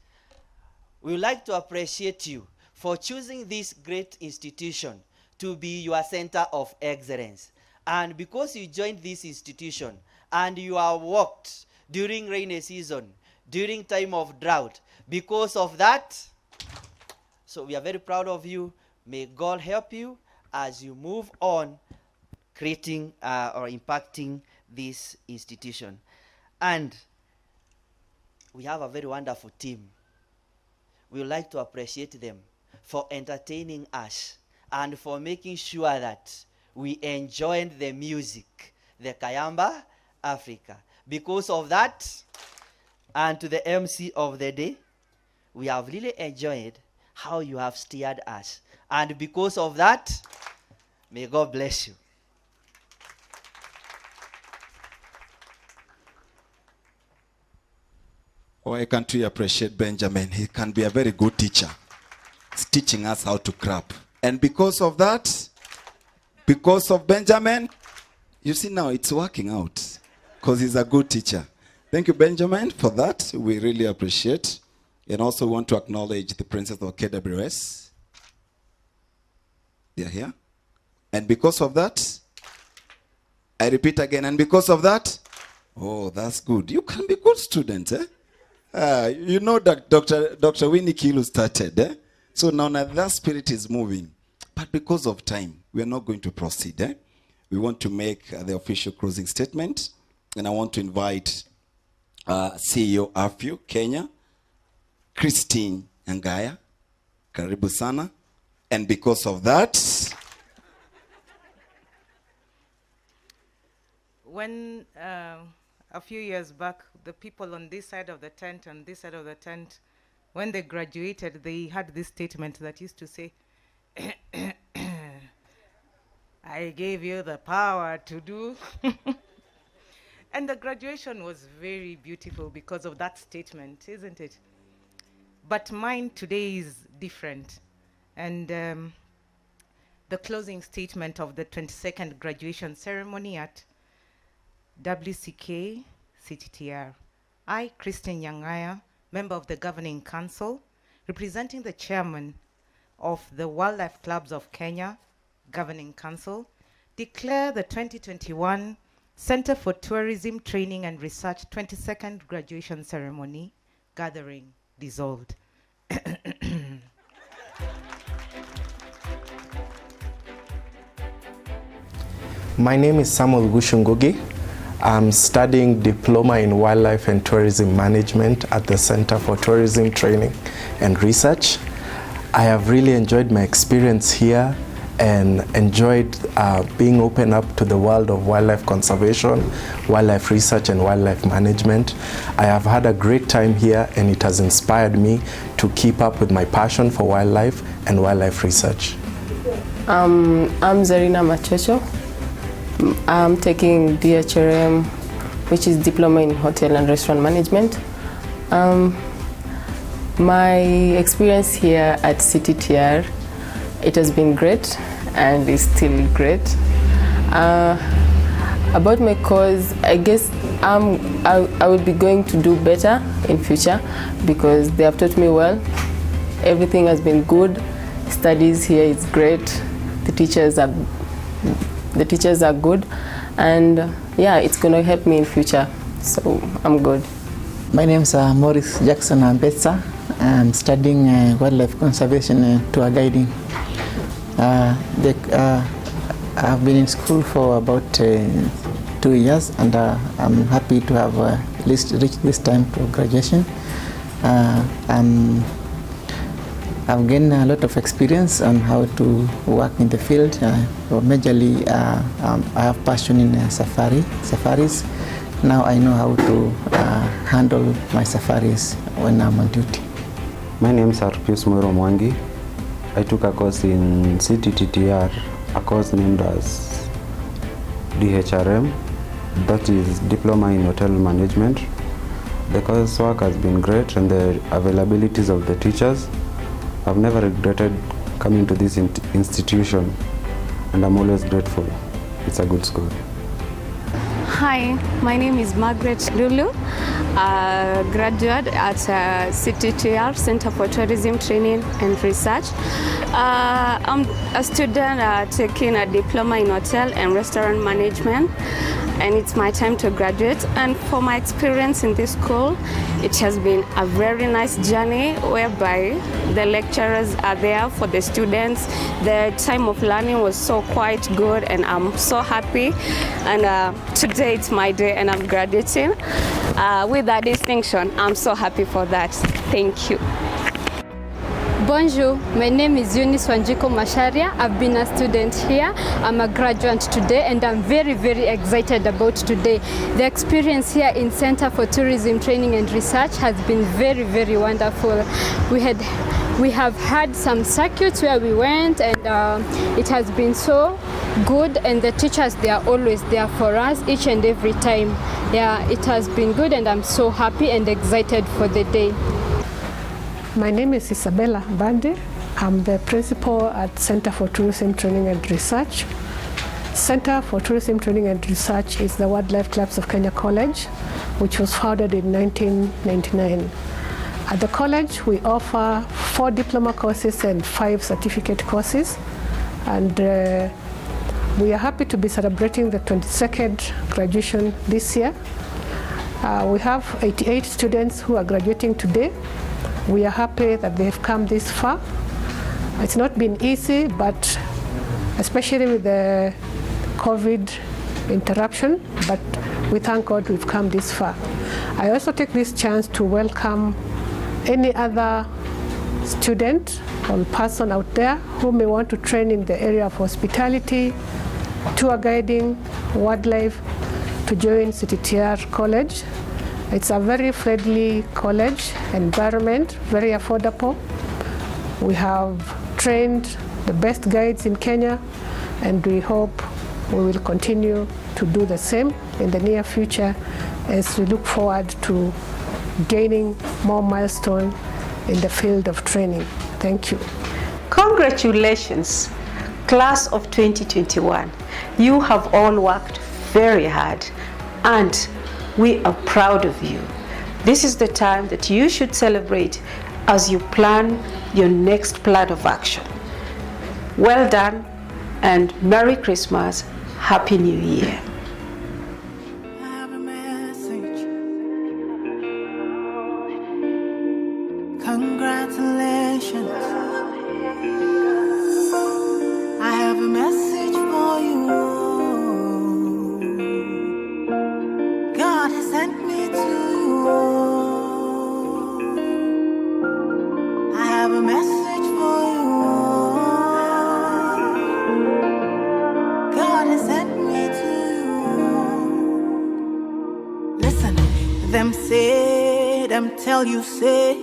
We would like to appreciate you for choosing this great institution to be your center of excellence. And because you joined this institution and you have worked during rainy season, during time of drought, because of that, so we are very proud of you. May God help you as you move on creating or impacting this institution. And we have a very wonderful team. We would like to appreciate them for entertaining us and for making sure that we enjoyed the music, the Kayamba Africa. Because of that, and to the MC of the day, we have really enjoyed how you have steered us. And because of that, may God bless you. Why can't we appreciate Benjamin? He can be a very good teacher. He's teaching us how to clap. And because of that, because of Benjamin, you see now it's working out because he's a good teacher. Thank you, Benjamin, for that. We really appreciate. And also want to acknowledge the Princess of KWS. They are here. And because of that, I repeat again, and because of that, oh, that's good. You can be good students, eh? You know that Dr. Winnie Kilu started, eh? So now that spirit is moving. But because of time, we are not going to proceed, eh? We want to make the official closing statement. And I want to invite CEO AFU Kenya, Christine Nyang'aya. Karibu sana. And because of that, when a few years back, the people on this side of the tent and this side of the tent, when they graduated, they had this statement that used to say, I gave you the power to do. And the graduation was very beautiful because of that statement, isn't it? But mine today is different. And the closing statement of the 22nd graduation ceremony at WCK CTTR. I, Christine Nyang'aya, member of the Governing Council, representing the chairman of the Wildlife Clubs of Kenya Governing Council, declare the 2021 Center for Tourism Training and Research 22nd graduation ceremony gathering dissolved. My name is Samuel Gushungugi. I'm studying Diploma in Wildlife and Tourism Management at the Center for Tourism Training and Research. I have really enjoyed my experience here and enjoyed being open up to the world of wildlife conservation, wildlife research, and wildlife management. I have had a great time here, and it has inspired me to keep up with my passion for wildlife and wildlife research. I'm Zarina Machocho. I'm taking DHRM, which is Diploma in Hotel and Restaurant Management. My experience here at CTTR, it has been great and is still great. About my course, I guess I would be going to do better in future because they have taught me well. Everything has been good. Studies here is great. The teachers are good, and yeah, it's going to help me in future. So I'm good. My name is Morris Jackson Ambetsa. I'm studying wildlife conservation tour guiding. I've been in school for about 2 years, and I'm happy to have at least reached this time for graduation. I've gained a lot of experience on how to work in the field. Majorly, I have passion in safaris. Now I know how to handle my safaris when I'm on duty. My name is Arpius Mwero Mwangi. I took a course in CTTR, a course named as DHRM, that is Diploma in Hotel Management. The coursework has been great, and the availabilities of the teachers. I've never regretted coming to this institution, and I'm always grateful. It's a good school. Hi, my name is Margaret Lulu, a graduate at CTTR, Center for Tourism Training and Research. I'm a student taking a diploma in hotel and restaurant management, and it's my time to graduate. And for my experience in this school, it has been a very nice journey whereby the lecturers are there for the students. The time of learning was so quite good, and I'm so happy. And today it's my day and I'm graduating with that distinction. I'm so happy for that. Thank you. Bonjour, my name is Eunice Wanjiko Masharia. I've been a student here. I'm a graduate today, and I'm very, very excited about today. The experience here in Center for Tourism Training and Research has been very, very wonderful. We have had some circuits where we went, and it has been so good, and the teachers, they are always there for us each and every time. Yeah, it has been good, and I'm so happy and excited for the day. My name is Isabella Bandi. I'm the principal at Center for Tourism Training and Research. Center for Tourism Training and Research is the Wildlife Clubs of Kenya College, which was founded in 1999. At the college, we offer 4 diploma courses and 5 certificate courses. And we are happy to be celebrating the 22nd graduation this year. We have 88 students who are graduating today. We are happy that they have come this far. It's not been easy, but especially with the COVID interruption, but we thank God we've come this far. I also take this chance to welcome any other student or person out there who may want to train in the area of hospitality, tour guiding, wildlife, to join CTTR College. It's a very friendly college environment, very affordable. We have trained the best guides in Kenya, and we hope we will continue to do the same in the near future as we look forward to gaining more milestones in the field of training. Thank you. Congratulations, class of 2021. You have all worked very hard and we are proud of you. This is the time that you should celebrate as you plan your next plan of action. Well done and Merry Christmas, Happy New Year. Congratulations. I have a message for you. God has sent me to you. I have a message for you. God has sent me to you. Listen, them say, them tell you, say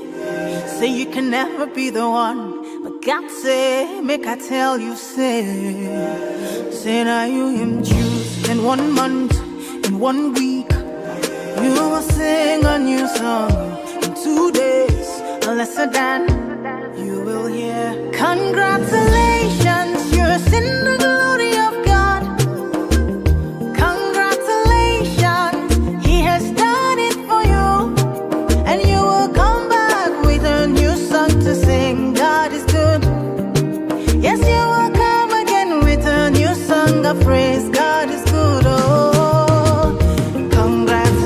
you can never be the one. But God say, make I tell you, say now you him choose. In 1 month, in 1 week, you will sing a new song. In 2 days, a lesser than you will hear. Congratulations, you're in the glory of God. Congratulations, He has done it for you, and you will come back with a new song to sing. God is good. Yes, you will come again with a new song of praise. God is good. Oh, congratulations.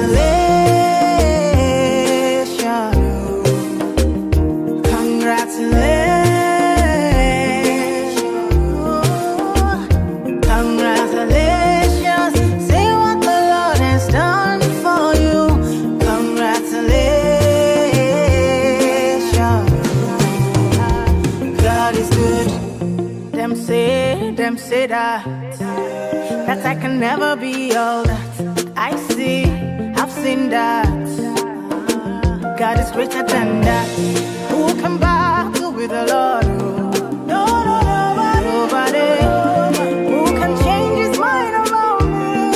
Congratulations. Congratulations. Say what the Lord has done for you. Congratulations. God is good. Them say that I can never be all that I see. I've seen that God is greater than that. Who can battle with the Lord? No, nobody. Who can change His mind about me?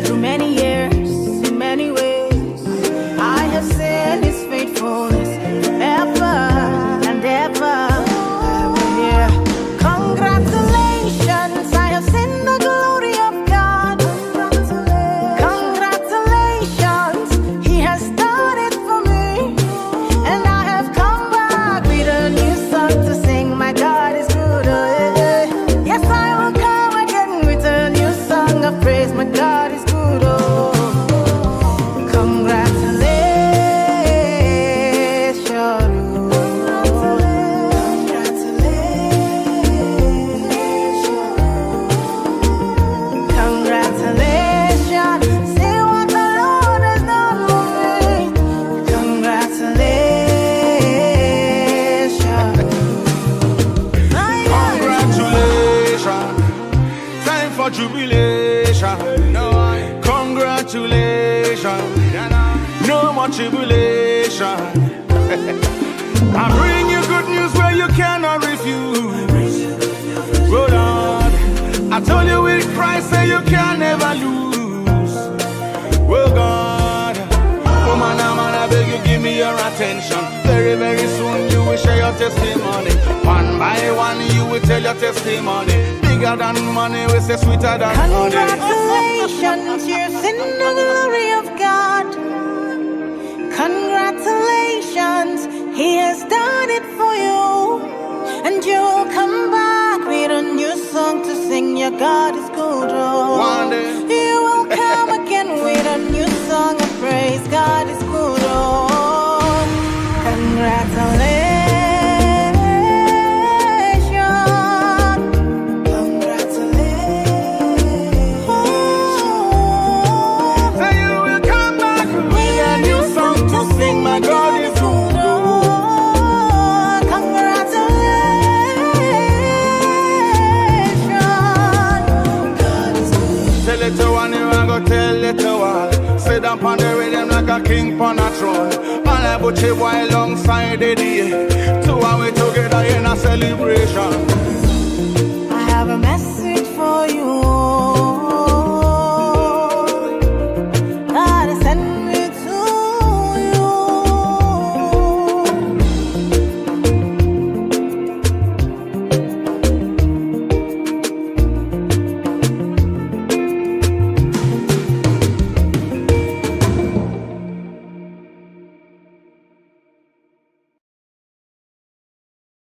Through many years, in many ways, I have seen His faithfulness ever and ever. Yeah. Congratulations, I have seen the glory of God. Congratulations, He has done it for me, and I have come back with a new song to sing. My God is good. Yes, I will come again with a new song of praise. My God is good. Oh, congratulations. Congratulations, see what the Lord has done for me. Congratulations. Congratulations, time for jubilation. Congratulations, no more tribulation. I bring you good news where you cannot refuse. Oh Lord, I told you with Christ that you can never lose. Oh God, oh man, I beg you give me your attention. Very, very soon tell your testimony. Bigger than money, we say sweeter than honey. Congratulations, you've seen the glory of God. Congratulations, He has done it for you. And you'll come back with a new song to sing. Your God is good. Oh. One day you will come again with a new song of praise. God is good. Oh, congratulations. My God is good. Congratulations. Tell it to one, you and go tell it to all. Sit down on the rhythm like a king on a throne. And I put you alongside the day. Two and we together in a celebration.